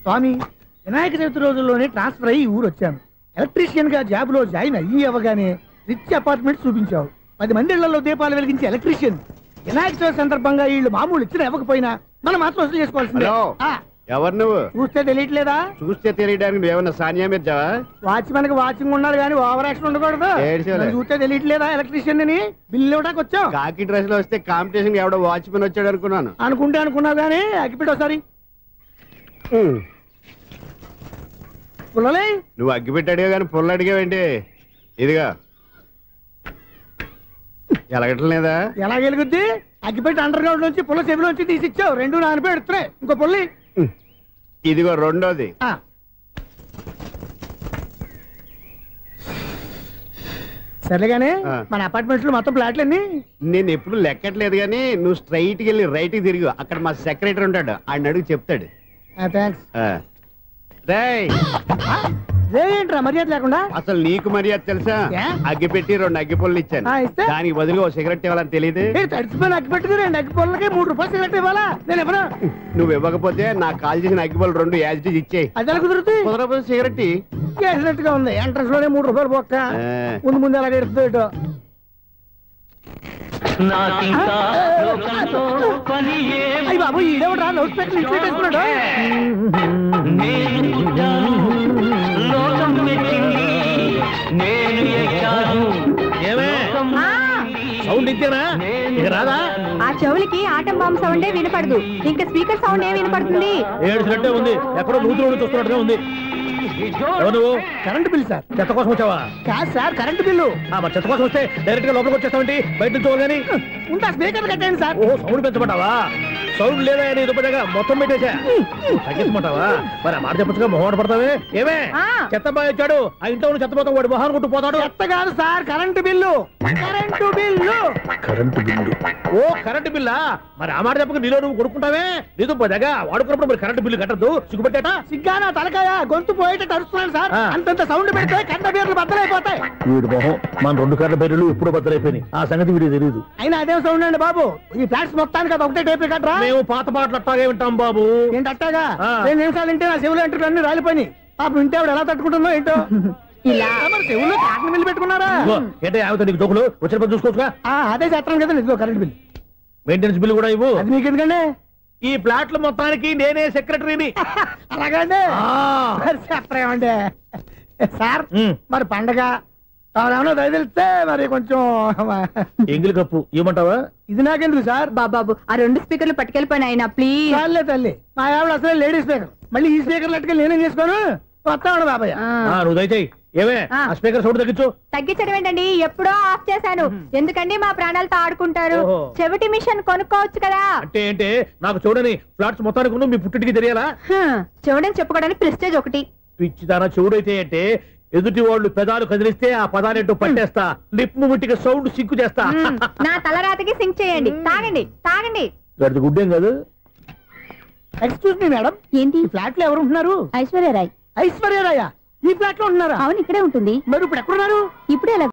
స్వామి, వినాయక చవితి రోజుల్లోనే ట్రాన్స్ఫర్ అయ్యి ఊరు వచ్చాను. ఎలక్ట్రీషియన్ గా జాబ్ లో జాయిన్ అయ్యి అవ్వగానే రిచ్ అపార్ట్మెంట్ చూపించావు. 10 మంది ఇళ్లలో దీపాలు వెలిగించే ఎలక్ట్రీషియన్. వినాయక చవితి సందర్భంగా వీళ్ళు మామూలు ఇచ్చిన ఇవ్వకపోయినా మనం మాత్రం వసూలు చేసుకోవాల్సిందే. ఎవరు నువ్వు? చూస్తే తెలియట్లేదా? చూస్తే తెలియడానికి నువ్వేమన్నా సానియా మీర్జావా? వాచ్మెన్ కి వాచింగ్ ఉండాలి కానీ ఓవర్ యాక్షన్ ఉండకూడదు. చూస్తే తెలియట్లేదా ఎలక్ట్రీషియన్ అని? బిల్లు ఇవ్వడానికి వచ్చావు. కాకి డ్రెస్ లో వస్తే కాంపిటీషన్ ఎవడో వాచ్మెన్ వచ్చాడు అనుకున్నాను. అనుకున్నావు కానీ అగ్గిపెట్టి ఒకసారి. పుల్లలే నువ్వు అగ్గిపెట్టి అడిగా కానీ పుల్ల అడిగావేంటి? ఇదిగా ఎలగట్లేదా? ఎలా వెలుగుద్ది? అగ్గిపెట్టి అండర్ గ్రౌండ్ నుంచి పుల్ల చెవిలోంచి తీసిచ్చావు. 2 నానపై ఎడుతున్నాయి. ఇంకో పుల్లి ఇదిగో రెండోది. సరేగానే మన అపార్ట్మెంట్స్ లో మొత్తం ఫ్లాట్లు అన్ని నేను ఎప్పుడు లెక్కట్లేదు కానీ నువ్వు స్ట్రైట్ కి వెళ్ళి రైట్ కి తిరిగి అక్కడ మా సెక్రటరీ ఉంటాడు, ఆయన అడుగు చెప్తాడు. ఏంట్రా మర్యాద లేకుండా? అసలు నీకు మర్యాద తెలుసా? అగ్గిపెట్టి 2 అగ్గిపుల్లలు ఇచ్చాను, దానికి బదులు ఓ సిగరెట్ ఇవ్వాలని తెలియదు. తడిచిపోయిన అగ్గిపెట్టి 2 అగ్గిపుల్లకి 3 రూపాయలు సిగరెట్ ఇవ్వాలా? నేను ఇవ్వను. నువ్వు ఇవ్వకపోతే నాకు కాల్ చేసిన అగ్గిపుల్లలు 2 యాజిటీస్ ఇచ్చేయి. అది ఎలా కుదురుతుంది? కుదరకపోతే సిగరెట్ వేసినట్టుగా ఉంది. ఎంట్రన్స్ లోనే 3 రూపాయలు పోక్క. ముందు అలా ఎడుతుంది. అయ్యి బాబు, ఈడేవడా లౌడ్ స్పీకర్ ఇన్స్టేట్ చేసుకున్నాడు? సౌండ్ ఇచ్చానా? రాదా? ఆ చెవులకి ఆటం బాంబు సౌండే వినపడదు, ఇంకా స్పీకర్ సౌండ్ ఏ వినపడుతుంది? ఏడుసినట్టే ఉంది. ఎక్కడో నూతులు చూస్తున్నట్టుగా ఉంది. నువ్వు కరెంట్ బిల్ సార్? చెత్త కోసం వచ్చావా? కాదు సార్, కరెంట్ బిల్లు. మరి చెత్త కోసం వస్తే డైరెక్ట్ గా లోపలికి వచ్చేస్తామంటే బయట నుంచి కానీ ఉంటా. స్పీకర్ కట్టండి సార్. ఓ సౌండ్ పెంచమంటావా? సౌండ్ లేదా అని దుప్పటగా మొత్తం పెట్టేసా. తగ్గించమంటావా? మరి ఆ మాట చెప్పచ్చుగా, మొహం పడతావే. ఏమే చెత్త బాయ్ వచ్చాడు, ఆ ఇంట్లో చెత్త పోతాం, వాడు మొహాన్ని కొట్టు పోతాడు. చెత్త కాదు sir, current bill. Current bill. Current bill. ఓ కరెంటు బిల్లా? మరి ఆ మాట చెప్పక నీలో నువ్వు కొడుకుంటావే. నీతో పోదాగా వాడుకున్నప్పుడు మరి కరెంటు బిల్లు కట్టద్దు. సిగ్గుపెట్టేట? సిగ్గానా తలకాయ? గొంతు పోయేటట్టు అరుస్తున్నాను సార్. అంతంత సౌండ్ పెడితే కరెంటు బిల్లు బద్దలైపోతాయి. వీడు మొహం మన 2 కరెంటు బిల్లులు ఎప్పుడు బద్దలైపోయినాయి. ఆ సంగతి వీడికి తెలియదు. అయినా అదే సౌండ్ అండి బాబు. ఈ ఫ్లాట్స్ మొత్తానికి అది ఒకటే టేప్ కట్టరా? మేము పాత పాటలు అట్టాగే వింటాం బాబు. ఏంటి అట్టాగా? 2 నిమిషాలు వింటే నా చెవులు ఎంటర్ అన్ని రాలిపోయినాయి. పాప వింటే ఆవిడ ఎలా తట్టుకుంటుందో ఏంటో. ఇలా మరి చెవులు కాటన్ బిల్లు పెట్టుకున్నారా? ఏంటో యావత నీకు దోకులు వచ్చిన పని చూసుకోవచ్చుగా. అదే చేస్తాను కదా. ఇదిగో కరెంట్ బిల్, మెయింటెనెన్స్ బిల్లు కూడా ఇవ్వు. అది మీకు ఎందుకండి? ఈ ఫ్లాట్ల మొత్తానికి నేనే సెక్రటరీని. అలాగండి. చెప్పరేమండి సార్? మరి పండగ ఏమన్నా దయదలిస్తే మరి కొంచెం ఎంగిలి కప్పు ఇవ్వమంటావా? ఇది నాకెందుకు సార్? బాబాబు, ఆ 2 స్పీకర్లు పట్టుకెళ్ళిపోయినా ప్లీజ్. చాలే తల్లి, మా ఆవిడ అసలే లేడీ స్పీకర్. మళ్ళీ ఈ స్పీకర్లు అట్టుకెళ్ళి నేనేం చేసుకోను? వస్తాడు బాబాయ్. నువ్వు దయచేయి. ఏమే ఆ స్పీకర్ సౌండ్ తగ్గించు. తగ్గించడం ఏంటండి? ఎప్పుడో ఆఫ్ చేశాను. ఎందుకండి మా ప్రాణాలతో ఆడుకుంటారు? చెవిటి మిషన్ కొనుక్కోవచ్చు కదా. అంటే ఏంటి? నాకు చూడని ఫ్లాట్స్ మొత్తానికి మీ పుట్టింటికి తెలియాలా? చూడని చెప్పుకోవడానికి ప్రెస్టేజ్ ఒకటి. పిచ్చిదానా చూడైతే అంటే ఎదుటి వాళ్ళు పెదాలు కదిలిస్తే ఆ పదాలేంటో పట్టేస్తా. లిప్ ముట్టికి సౌండ్ సింకు చేస్తా. నా తలరాతకి సింక్ చేయండి. తాగండి తాగండి. గడిది గుడ్డేం కాదు. ఎక్స్క్యూజ్ మీ మేడం, ఏంటి ఫ్లాట్ లో ఎవరు ఉంటున్నారు? ఐశ్వర్యరాయ్. ఐశ్వర్యరాయ ఈ ఫ్లాట్ లో ఉంటున్నారా? అవును, ఇక్కడే ఉంటుంది. మరి ఇప్పుడు ఎక్కడున్నారు? ఇప్పుడే ఎలా?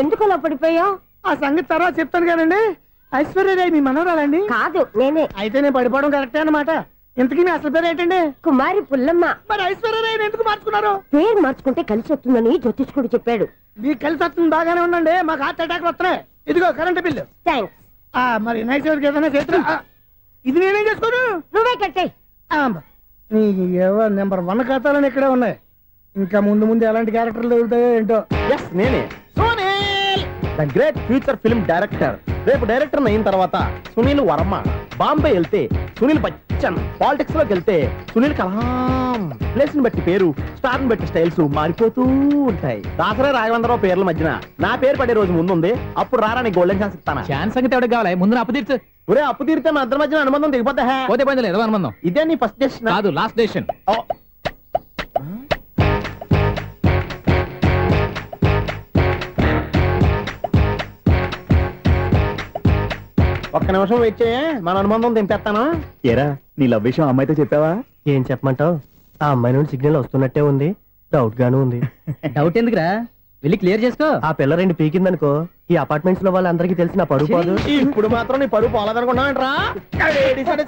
ఎందుకు అలా పడిపోయావు? ఆ సంగతి తర్వాత చెప్తాను కదండి. ఐశ్వర్యరాయ్ మీ మనవరాలండి? కాదు, నేనే. అయితే నేను పడిపోవడం కరెక్టే అన్నమాట. ఇంతకీ మీ అసలు పేరు ఏంటండి? కుమారి పుల్లమ్మ. మరి ఐశ్వర్యరాయ్ ఎందుకు మార్చుకున్నారు? పేరు మార్చుకుంటే కలిసి వస్తుందని జ్యోతిష్కుడు చెప్పాడు. మీకు కలిసి వస్తుంది, బాగానే ఉండండి. మాకు హార్ట్ అటాక్ వస్తున్నాయి. ఇదిగో కరెంట్ బిల్లు. థ్యాంక్స్. మరి నైట్ ఏదైనా చేతులు ఇది నేనేం చేసుకోను? నువ్వే కట్టే. నెంబర్ 1 ఖాతాలని ఇక్కడే ఉన్నాయి. ఇంకా ముందు ముందు ఎలాంటి క్యారెక్టర్లు దొరుకుతాయో ఏంటో. నేనే Sunil, the great future film director. రేపు డైరెక్టర్ అయిన తర్వాత సునీల్ వర్మ బాంబే వెళ్తే సునీల్ బచ్చన్. పాలిటిక్స్ లోకి వెళ్తే సునీల్ కలాం. ప్లేస్ ని బట్టి పేరు, స్టార్ ని బట్టి స్టైల్స్ మారిపోతూ ఉంటాయి. దాసరా రాఘవేంద్రరావు పేర్ల మధ్యన నా పేరు పడే రోజు ముందుంది. అప్పుడు రారా నీ గోల్డెన్ ఛాన్స్ ఇస్తానా? ఛాన్స్ సంగతి ఎవరికి కావాలి? ముందు అప్పు తీర్చు. ఒరే అప్పు తీరితే మా ఇద్దరి మధ్యన అనుబంధం దిగిపోతా. పోతే పోయింది లేదు అనుబంధం. ఇదే నీ ఫస్ట్ డెస్టినేషన్ కాదు, లాస్ట్ డెసిషన్. ఒక్క నిమిషం వెయిట్ చేయ, మన అనుబంధం దింపేస్తాను. ఏరా నీ లవ్ విషయం అమ్మాయితో చెప్పావా? ఏం చెప్పమంటావు? ఆ అమ్మాయి నుండి సిగ్నల్ వస్తున్నట్టే ఉంది, డౌట్ గాను ఉంది. డౌట్ ఎందుకురా, వెళ్ళి క్లియర్ చేసుకో. ఆ పిల్ల రెండు పీకిందనుకో, ఈ అపార్ట్మెంట్స్ లో వాళ్ళందరికీ తెలిసి నా పరువు పోదు. ఇప్పుడు మాత్రం నీ పరువు పోలేదనుకున్నావంటరా?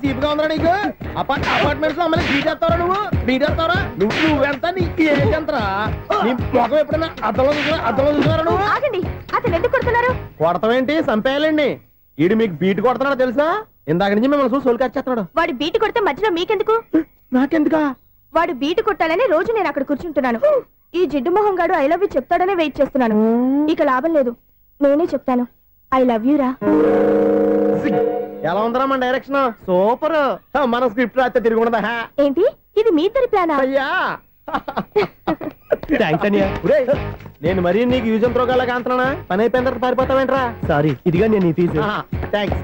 సీపుగా ఉందా నీకు? అపార్ట్మెంట్స్ లో అమ్మాయి బీటేస్తావరా? బీటేస్తావరా? నువ్వెంత నీకు ఏంటంతరా? నీ మొఖం ఎప్పుడైనా అద్దంలో చూసారా నువ్వు? అతను ఎందుకు కొడుతున్నారు? కొడతావేంటి? చంపేయాలండి. ఈడు మీకు బీట్ కొడుతున్నాడు తెలుసా? ఇందాక నుంచి మిమ్మల్ని చూసి సోలు కచ్చేస్తున్నాడు. వాడు బీటు కొడితే మధ్యలో మీకెందుకు? నాకెందుకా? వాడు బీటు కొట్టాలని రోజు నేను అక్కడ కూర్చుంటున్నాను. ఈ జిడ్డు మొహం గాడు ఐ లవ్ యూ చెప్తాడనే వెయిట్ చేస్తున్నాను. ఇక లాభం లేదు, నేనే చెప్తాను ఐ లవ్ యూ రా. ఎలా ఉందరా మన డైరెక్షన్? సూపర్. మన స్క్రిప్ట్ రాస్తే తిరిగి ఉండదా? ఏంటి ఇది మీ ఇద్దరి ప్లానా? అయ్యా థ్యాంక్స్ అనియా. నేను మరీ నీకు యూజ్ అంత రోగాలకు అంటున్నా. పని అయిపోయిన తర్వాత పారిపోతావేంట్రా? సారీ, ఇదిగా నేను ఈ ఫీజు. థ్యాంక్స్.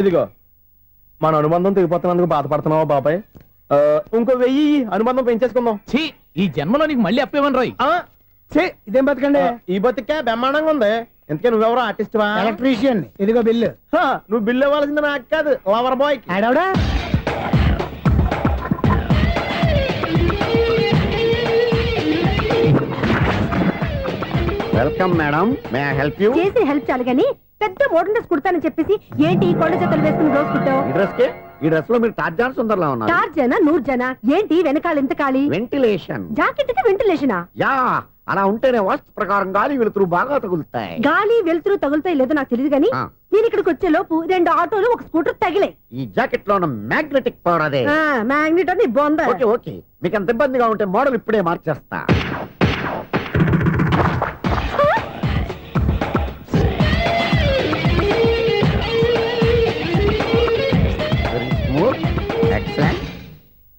ఇదిగో మన అనుబంధం తెగిపోతున్నందుకు బాధపడుతున్నావా బాబాయ్? ఇంకో 1000 అనుబంధం పెంచేసుకుందాం. ఈ జన్మలో నీకు మళ్ళీ అప్పేమని రాయి. ఇదేం బతకండి? ఈ బతికే బ్రహ్మాండంగా ఉంది. ఎందుకే నువ్వెవరో ఆర్టిస్ట్ వా? ఎలక్ట్రీషియన్. ఇదిగో బిల్లు. నువ్వు బిల్లు ఇవ్వాల్సింది నాకు కాదు, లవర్ బాయ్. ఆడవడా? Welcome madam, may I help you? చేసి హెల్ప్ చాలు గానీ పెద్ద మోడల్ డ్రెస్ కుడతానని చెప్పేసి ఏంటి కొండ జతలు వేసుకుని రోజు కుట్టావు? ఈ డ్రెస్ లో మీరు టార్జాన్ సుందర్లా ఉన్నారు. 4 జన 100 జన ఏంటి వెనకాల ఎంత ఖాళీ? వెంటిలేషన్. జాకెట్ కి వెంటిలేషనా? యా, అలా ఉంటేనే వాస్తు ప్రకారం గాలి వెలుతురు బాగా తగులుతాయి. గాలి వెలుతురు తగులుతాయి లేదో నాకు తెలియదు గానీ నేను ఇక్కడికి వచ్చే లోపు 2 ఆటోలు ఒక స్కూటర్ తగిలే. ఈ జాకెట్ లో ఉన్న మ్యాగ్నెటిక్ పవర్ అదే. మ్యాగ్నెట్ అని బొంద. ఓకే ఓకే, మీకు అంత ఇబ్బందిగా ఉంటే మోడల్ ఇప్పుడే మార్చేస్తా.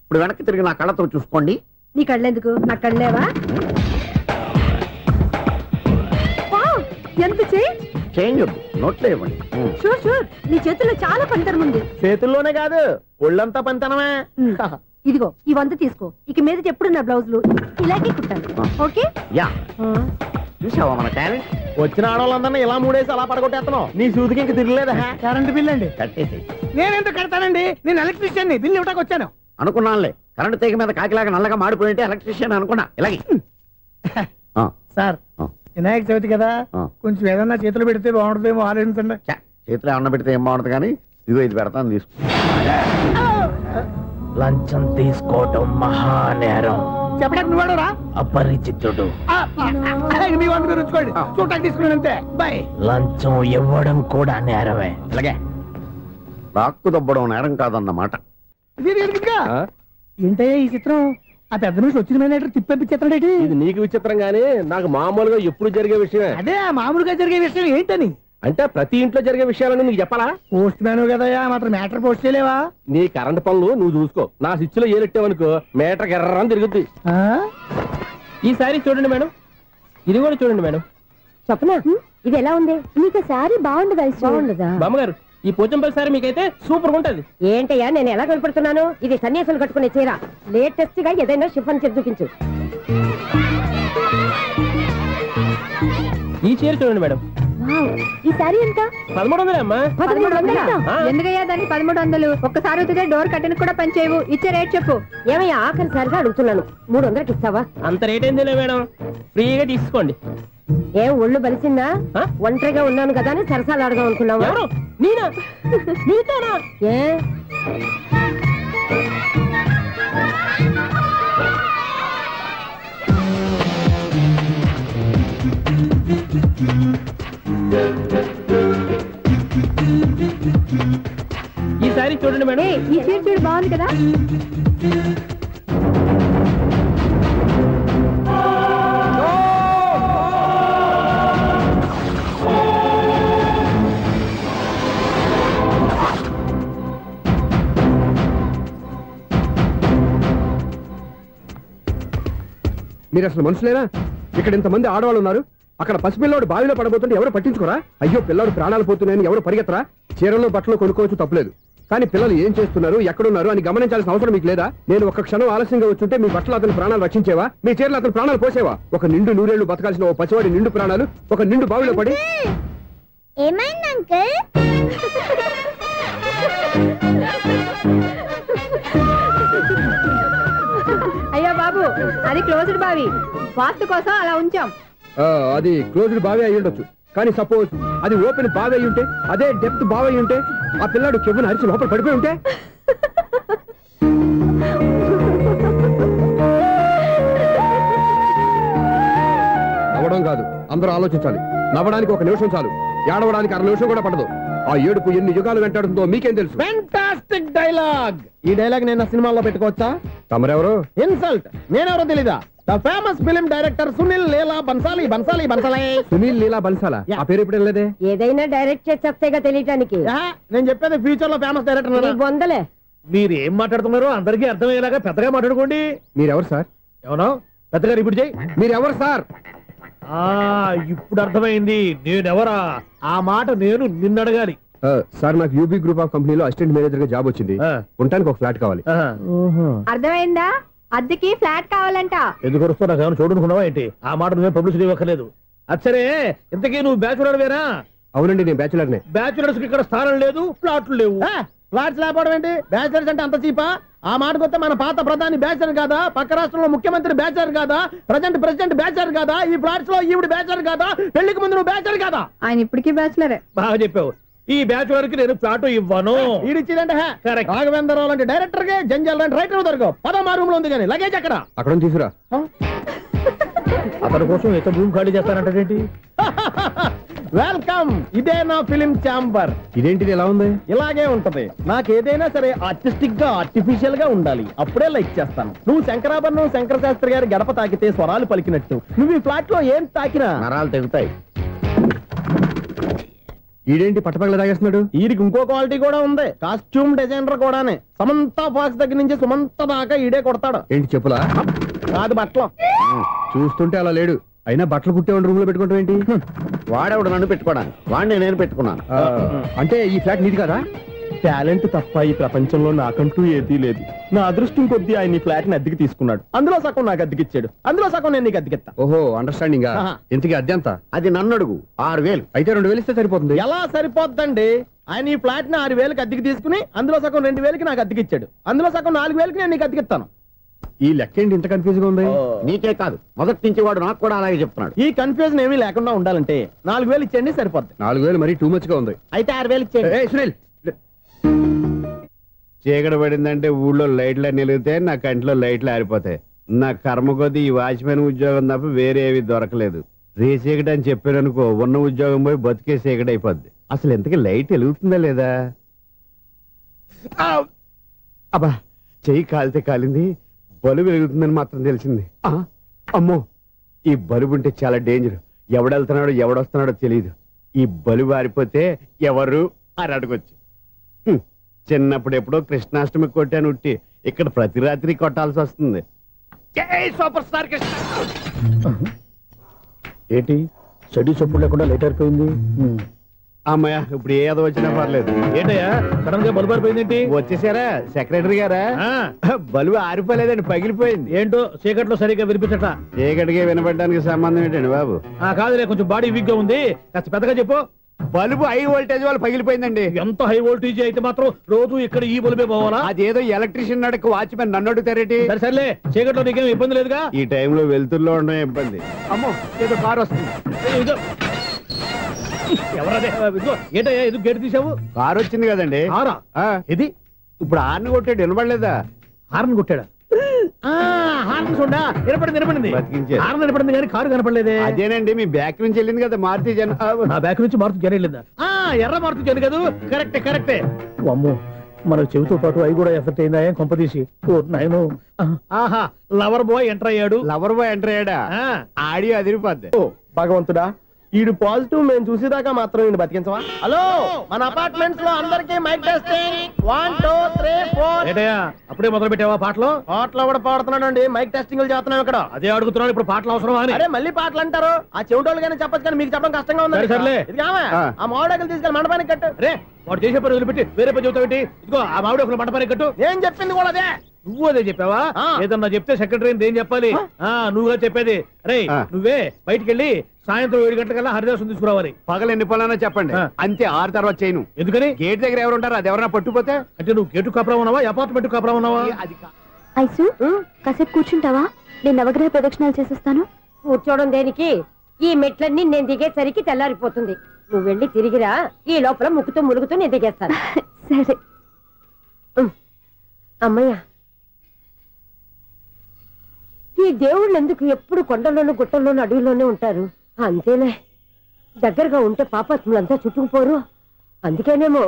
ఇప్పుడు వెనక్కి తిరిగి నా కళ్ళతో చూసుకోండి. నీ కళ్ళెందుకు? నా కళ్ళేవా? ఎంత చేంజ్ నోట్లో ఇవ్వండి. షూర్ షూర్, నీ చేతుల్లో చాలా పనితనం ఉంది. చేతుల్లోనే కాదు, ఒళ్ళంతా పనితనమే. ఇదిగో ఈ 100 తీసుకో. ఇక మీద ఎప్పుడు నా బ్లౌజులు ఇలాగే కుట్టాను. ఓకే? యా, చూసావా మన టాలెంట్? వచ్చిన ఆడవాళ్ళందరినీ ఇలా మూడేసి అలా పడగొట్టేస్తున్నావు. నీ సూదికి ఇంక తిరగలేదా? కరెంట్ బిల్ అండి. కట్టేసి. నేనెందుకు కడతానండి? నేను ఎలక్ట్రీషియన్ ని, బిల్ ఇవ్వడానికి వచ్చాను. అనుకున్నానులే, కరెంట్ తీగ మీద కాకిలాగా నల్లగా మాడిపోయింటే ఎలక్ట్రీషియన్ అనుకున్నా. ఇలాగే సార్, వినాయక చవితి కదా, కొంచెం ఏదన్నా చేతులు పెడితే బాగుంటుందేమో ఆలోచించండి. చేతిలో ఏమన్నా పెడితే ఏం బాగుంటుంది కానీ ఇదిగో ఇది పెడతాను, తీసుకో. లంచం తీసుకోవటం మహానేరం. చెప్పడానికి నువ్వాడరా? అపరిచితుడు. మీ వంట మీరు ఉంచుకోండి, చూడటానికి తీసుకున్నాను అంతే. బాయ్. లంచం ఇవ్వడం కూడా నేరమే. ఇలాగే రాక్కు దబ్బడం నేరం కాదన్నమాట. ఏంటయ్యా ఈ చిత్రం? ఆ పెద్ద నుంచి వచ్చిన మేనేటర్ తిప్పించేస్తాడేంటి? ఇది నీకు విచిత్రం గానీ నాకు మామూలుగా ఎప్పుడు జరిగే విషయమే. అదే మామూలుగా జరిగే విషయం ఏంటని? అంటే ప్రతి ఇంట్లో జరిగే విషయాలని నీకు చెప్పాలా? పోస్ట్ మ్యాన్ కదయ్యా, మాత్రం మ్యాటర్ పోస్ట్ చేయలేవా? నీ కరెంట్ పనులు నువ్వు చూసుకో. నా స్విచ్ లో ఏలెట్టావనుకో మేటర్ ఎర్రని తిరుగుద్ది. ఈసారి చూడండి మేడం, ఇది కూడా చూడండి మేడం. చెప్పనా, ఇది ఎలా ఉంది? నీకు సారీ బాగుండదా? బాగుండదా బామ్మగారు? ఈ పోచంపల్లి సారీ మీకైతే సూపర్ ఉంటది. ఏంటయ్యా నేను ఎలా కనపడుతున్నాను? ఇది సన్యాసులు కట్టుకునే చీర. లేటెస్ట్ గా ఏదైనా షిఫాన్ చీర చూపించు. ఈ చీర చూడండి మేడం. ఈ సారీ ఎంత? 1300 అమ్మా. 1300? ఎందుకయ్యా దాన్ని 1300? ఒక్కసారి వచ్చితే డోర్ కట్టిన కూడా పనిచేయవు. ఇచ్చే రేట్ చెప్పు. ఏమయ్యా ఆఖరిసారిగా అడుగుతున్నాను, 300కి ఇస్తావా? అంత రేట్ ఏందిలే మేడం, ఫ్రీగా తీసుకోండి. ఏం ఒళ్ళు బలిసిందా? ఒంటరిగా ఉన్నాను కదా అని సరసాలు అడదాం అనుకున్నావా? నేనా? నీతోనా? ఏ ఈ సారీ చూడండి మేడం. ఈ చీర చూడు, బాగుంది కదా? మీరు అసలు మనుషులేనా? ఇక్కడ ఇంతమంది ఆడవాళ్ళు ఉన్నారు, అక్కడ పసిపిల్లాడు బావిలో పడబోతుంటే ఎవరు పట్టించుకోరా? అయ్యో పిల్లాడు ప్రాణాలు పోతున్నాయని ఎవరు పరిగెత్తరా? చీరలో బట్టలు కొనుక్కోవచ్చు, తప్పలేదు. కానీ పిల్లలు ఏం చేస్తున్నారు, ఎక్కడున్నారు అని గమనించాల్సిన అవసరం మీకు లేదా? నేను ఒక్క క్షణం ఆలస్యంగా వచ్చుంటే మీ బట్టలు అతని ప్రాణాలు రక్షించేవా? మీ చీరలు అతని ప్రాణాలు పోసేవా? ఒక నిండు నూరేళ్లు బతకాల్సిన ఓ పసివాడి నిండు ప్రాణాలు ఒక నిండు బావిలో పడి. ఏమైంది అంకుల్? అయ్యో బాబు, అది క్లోజ్డ్ బావి, వాస్తు కోసం అలా ఉంచాం. అది క్లోజ్డ్ బావి అయి ఉండొచ్చు, కానీ సపోజ్ అది ఓపెన్ బావి అయి ఉంటే, అదే డెప్త్ బావి అయి ఉంటే, ఆ పిల్లాడు కెవ్వును అరిచి లోపల పడిపోయి ఉంటే. నవ్వడం కాదు, అందరూ ఆలోచించాలి. నవ్వడానికి ఒక నిమిషం చాలు, ఏడవడానికి 6 నిమిషం కూడా పడదు. ఆ ఏడుపు ఎన్ని యుగాలు వెంటాడుతుందో మీకేం తెలుసు? Fantastic dialogue. ఈ డైలాగ్ నేను సినిమాలో పెట్టుకోవచ్చా? తమరెవరు? ఇన్సల్ట్. నేనెవరో తెలీదా? The famous film director Sunil Leela Bansali. Sunil Leela బన్సాలా? ఆ పేరు ఇప్పుడు లేదే. ఏదైనా డైరెక్ట్ చేసేస్తేగా తెలియటానికి. నేను చెప్పేది ఫ్యూచర్ లో ఫేమస్ డైరెక్టర్. బొందలే. మీరు ఏం మాట్లాడుతున్నారో అందరికీ అర్థమయ్యేలాగా పెద్దగా మాట్లాడుకోండి. మీరెవరు సార్? ఎవరో పెద్దగా రిపీట్ చేయి. మీరెవరు సార్? ఇప్పుడు అర్థమైంది నేనెవరా. ఆ మాట నేను నిన్ను అడగాలి. సార్, నాకు యూబీ గ్రూప్ ఆఫ్ కంపెనీలో అసిస్టెంట్ మేనేజర్ గా జాబ్ వచ్చింది. ఉండటానికి ఒక ఫ్లాట్ కావాలి. అర్థమైందా? అద్దెకి ఫ్లాట్ కావాలంట. ఎందుకు వస్తున్నా? నాకు ఏమైనా చూడనుకున్నావా ఏంటి? ఆ మాట నువ్వే పబ్లిసిటీ ఇవ్వక్కర్లేదు. అచ్చరే, ఇంతకీ నువ్వు బ్యాచులర్ వేరా? అవునండి, నేను బ్యాచులర్నే. బ్యాచులర్స్ కి ఇక్కడ స్థానం లేదు, ఫ్లాట్లు లేవు. ఫ్లాట్స్ లేకపోవడం ఏంటి? బ్యాచులర్స్ అంటే అంత చీపా? ఆ మాటకొస్తే మన పాత ప్రధాని బ్యాచులర్ కాదా? పక్క రాష్ట్రంలో ముఖ్యమంత్రి బ్యాచులర్ కాదా? ప్రెసిడెంట్ బ్యాచులర్ కాదా? ఈ ఫ్లాట్స్ లో ఈవిడ బ్యాచులర్ కాదా? పెళ్లికి ముందు నువ్వు బ్యాచులర్ కాదా? ఆయన ఇప్పటికీ బ్యాచులరే. బాగా చెప్పావు. ఈ బ్యాచులర్ కి నేను ఫ్లాట్ ఇవ్వను. ఈడిచ్చిందంటే రాఘవేంద్రరావు లాంటి డైరెక్టర్ కి, జంజల్ లాంటి రైటర్ దొరకవు. 10వ రూమ్ లో ఉంది కానీ లగేజ్ అక్కడ. అక్కడ తీసుకురా. అతని కోసం ఎంత రూమ్ ఖాళీ చేస్తానంటే వెల్కమ్. ఇదే నా ఫిలిం ఛాంబర్. ఇదేంటిది ఎలా ఉంది? ఇలాగే ఉంటది. నాకు ఏదైనా సరే ఆర్టిస్టిక్ గా, ఆర్టిఫిషియల్ గా ఉండాలి, అప్పుడే లైక్ చేస్తాను. నువ్వు శంకరాభరణం శంకర శాస్త్రి గారి గడప తాకితే స్వరాలు పలికినట్టు నువ్వు ఈ ఫ్లాట్ లో ఏం తాకినా నరాలు తెగుతాయి. ఈడేంటి పట్టపగల తాగేస్తున్నాడు? వీడికి ఇంకో క్వాలిటీ కూడా ఉంది. కాస్ట్యూమ్ డిజైనర్ కూడానే. సమంత ఫాక్స్ దగ్గర నుంచి సుమంత దాకా ఈడే కొడతాడు. ఏంటి చెప్పులా? కాదు, బట్టలు. చూస్తుంటే అలా లేడు. అయినా బట్టలు కుట్టేవాడు రూమ్ లో పెట్టుకుంటాం ఏంటి? వాడేవాడు నన్ను పెట్టుకోవడానికి, వాడిని నేను పెట్టుకున్నాను. అంటే ఈ ఫ్లాట్ నీది కదా? టాలెంట్ తప్ప ఈ ప్రపంచంలో నాకంటూ ఏదీ లేదు. నా అదృష్టం కొద్దీ ఆయన ఈ ఫ్లాట్ ని అద్దెకి తీసుకున్నాడు. అందులో సగం నాకు అద్దెకిచ్చాడు, అందులో సగం నేను నీకు అద్దెకిస్తా. ఓహో, అండర్స్టాండింగ్. ఇంతకీ అద్దె ఎంత? అది నన్ను అడుగు. 6000. అయితే 2000 ఇస్తే సరిపోతుంది. ఎలా సరిపోద్దండి? ఆయన ఈ ఫ్లాట్ ని 6000కి అద్దెకి తీసుకుని అందులో సగం 2000కి నాకు అద్దెకిచ్చాడు, అందులో సగం 4000కి నేను నీకు అద్దెకిస్తాను. ఈ లెక్క ఏంటి ఇంత కన్ఫ్యూజ్ గా ఉంది? నీకే కాదు, మొదటి నుంచి వాడు నాకు కూడా అలాగే చెప్తున్నాడు. ఈ కన్ఫ్యూజన్ ఏమీ లేకుండా ఉండాలంటే 4000 ఇచ్చేయండి, సరిపోద్ది. 4000 మరీ టూ మచ్ గా ఉంది. అయితే 6000 ఇచ్చేయండి. సునీల్, చీకటి పడిందంటే ఊళ్ళో లైట్లు నిలిగితే నా కంటిలో లైట్లు ఆరిపోతాయి. నా కర్మ కొద్దీ ఈ వాచ్మెన్ ఉద్యోగం తప్ప వేరే ఏవి దొరకలేదు. రేచీకటి అని చెప్పారనుకో, ఉన్న ఉద్యోగం పోయి బతికే చీకటి అయిపోద్ది. అసలు ఎంతకీ లైట్ వెలుగుతుందా లేదా? అబ్బా, చెయ్యి కాలితే కాలింది, బలుబు వెలుగుతుందని మాత్రం తెలిసింది. అమ్మో, ఈ బలుబు ఉంటే చాలా డేంజర్. ఎవడెళ్తున్నాడో ఎవడొస్తున్నాడో తెలియదు. ఈ బలుబు ఆరిపోతే ఎవరు అని అడగొచ్చు. చిన్నప్పుడు ఎప్పుడో కృష్ణాష్టమి కొట్టాను ఉట్టి, ఇక్కడ ప్రతి రాత్రి కొట్టాల్సి వస్తుంది. Super star Krishna. ఏంటి చెడు చెప్పుడు లేకుండా లేట్ అయిపోయింది? అమ్మయ్య, ఇప్పుడు ఏదో వచ్చినా పర్లేదు. ఏంటయ్యా సడన్ గా బల్బు అయిపోయింది ఏంటి? వచ్చేసారా సెక్రటరీ గారా? బలుబు ఆరిపోలేదండి, పగిలిపోయింది. ఏంటో చీకట్లో సరిగ్గా వినిపించట. చీకటికి వినపడడానికి సంబంధం ఏంటండి బాబు? కాదులే, కొంచెం బాడీ వీక్ గా ఉంది, కాస్త పెద్దగా చెప్పు. బల్బు హై వోల్టేజ్ వాళ్ళు పగిలిపోయిందండి. ఎంత హై వోల్టేజ్ అయితే మాత్రం రోజు ఇక్కడ ఈ బల్బే పోవాలా? అదేదో ఎలక్ట్రీషియన్ నడక వాచ్మెన్ నన్ను అడుగుతారేటి? సర్లే, చీకట్లో నీకేం ఇబ్బంది లేదుగా? ఈ టైంలో వెళ్తుల్లో ఉండడం ఇబ్బంది. అమ్మో, ఏదో కారు వస్తుంది. ఎవరదే? ఏంటయ్యా ఇది గేట్ తీసావు? కారు వచ్చింది కదండి. కారా? ఇది ఇప్పుడు హార్న్ కొట్టాడు, వినపడలేదా? హార్న్ కొట్టాడా? హార్న్ చూడా వినపడింది. బతికించాడు. హార్న్ వినపడింది కానీ కారు కనపడలేదే. అదేనండి, మీ బ్యాక్ నుంచి వెళ్ళింది కదా మారుతి జన. నా బ్యాక్ నుంచి మారుతి జన వెళ్ళిందా? ఎర్ర మారుతి జన కదా? కరెక్టే. అమ్మో, మన చెవితో పాటు అవి కూడా ఎఫెక్ట్ అయిందా కొంపదీసి? నాయను. ఆహా, లవర్ బాయ్ ఎంటర్ అయ్యాడు. లవర్ బాయ్ ఎంటర్ అయ్యాడా? ఆడియో అదిరిపోద్ది. భగవంతుడా, ఈడు పాజిటివ్ మేము చూసేదాకా మాత్రం ఈయన బతికించవా? హలో, మన అపార్ట్మెంట్స్ లో అందరికీ మైక్ టెస్టింగ్ 1 2 3 4. ఏంటయ్యా అప్పుడే మొదలు పెట్టావా పాటలు? పాటలు కూడా పాడుతున్నాడు, మైక్ టెస్టింగ్ చేస్తున్నాం ఇక్కడ. అదే అడుగుతున్నాను, ఇప్పుడు పాటలు అవసరమా అని. అరే మళ్ళీ పాటలు అంటారు, ఆ చెవిటోళ్ళు కానీ చెప్పచ్చు, కానీ మీకు చెప్పడం కష్టంగా ఉంది. సర్లే. ఇది ఆ మామిడాకులు తీసుకెళ్ళి మండపానికి కట్టు. రే వాడు చేసే పని వదిలిపెట్టి వేరే పని చెబుతావేంటి? ఇదిగో ఆ మామిడి ఒక మంటపానికి కట్టు. నేను చెప్పింది కూడా అదే. నువ్వు అదే చెప్పావా? ఏదన్నా చెప్తే సెక్రటరీ ఏం చెప్పాలి? నువ్వుగా చెప్పేది. రే నువ్వే బయటికి వెళ్ళి సాయంత్రం 7 గంటలకల్లా హరిదాసు తీసుకురావాలి. పగలు ఎన్ని పనులన్నా చెప్పండి, అంతే 6 తర్వాత చేయను. ఎందుకని? గేట్ దగ్గర ఎవరు ఉంటారు, అది ఎవరన్నా పట్టుపోతే. అంటే నువ్వు గేటు కాపురా ఉన్నావా, అపార్ట్మెంట్ కాపురా ఉన్నావా? ఐసు కాసేపు కూర్చుంటావా? నేను నవగ్రహ ప్రదక్షిణాలు చేసేస్తాను. కూర్చోవడం దేనికి? ఈ మెట్లన్నీ నేను దిగేసరికి తెల్లారిపోతుంది. నువ్వు వెళ్ళి తిరిగిరా, ఈ లోపల ముక్కుతూ ములుగుతూ నేను దిగేస్తాను. సరే అమ్మయ్య, ఈ దేవుళ్ళు ఎందుకు ఎప్పుడు కొండల్లోనూ గుట్టల్లోనూ అడవిలోనే ఉంటారు? అంతేలే, దగ్గరగా ఉంటే పాపాత్ములంతా చుట్టుకుపోరు. అందుకేనేమో.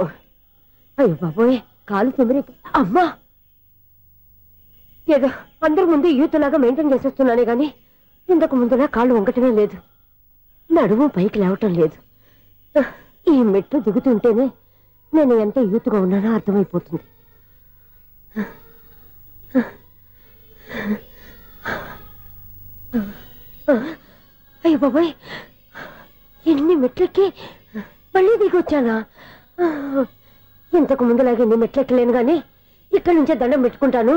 అయ్యో బాబోయ్, కాలు తిమిరి. అమ్మా, ఏదో అందరి ముందు యూత్లాగా మెయింటైన్ చేసేస్తున్నానే గాని ఇంతకు ముందులా కాళ్ళు వంకటమే లేదు, నడుము పైకి లేవటం లేదు. ఈ మెట్లు దిగుతుంటేనే నేను ఎంత యూత్గా ఉన్నానో అర్థమైపోతుంది. అయ్యో బాబాయ్, ఎన్ని మెట్లెక్కి మళ్ళీ దిగొచ్చానా? ఇంతకు ముందులాగే ఎన్ని మెట్లెక్కలేను గాని ఇక్కడి నుంచే దండం పెట్టుకుంటాను.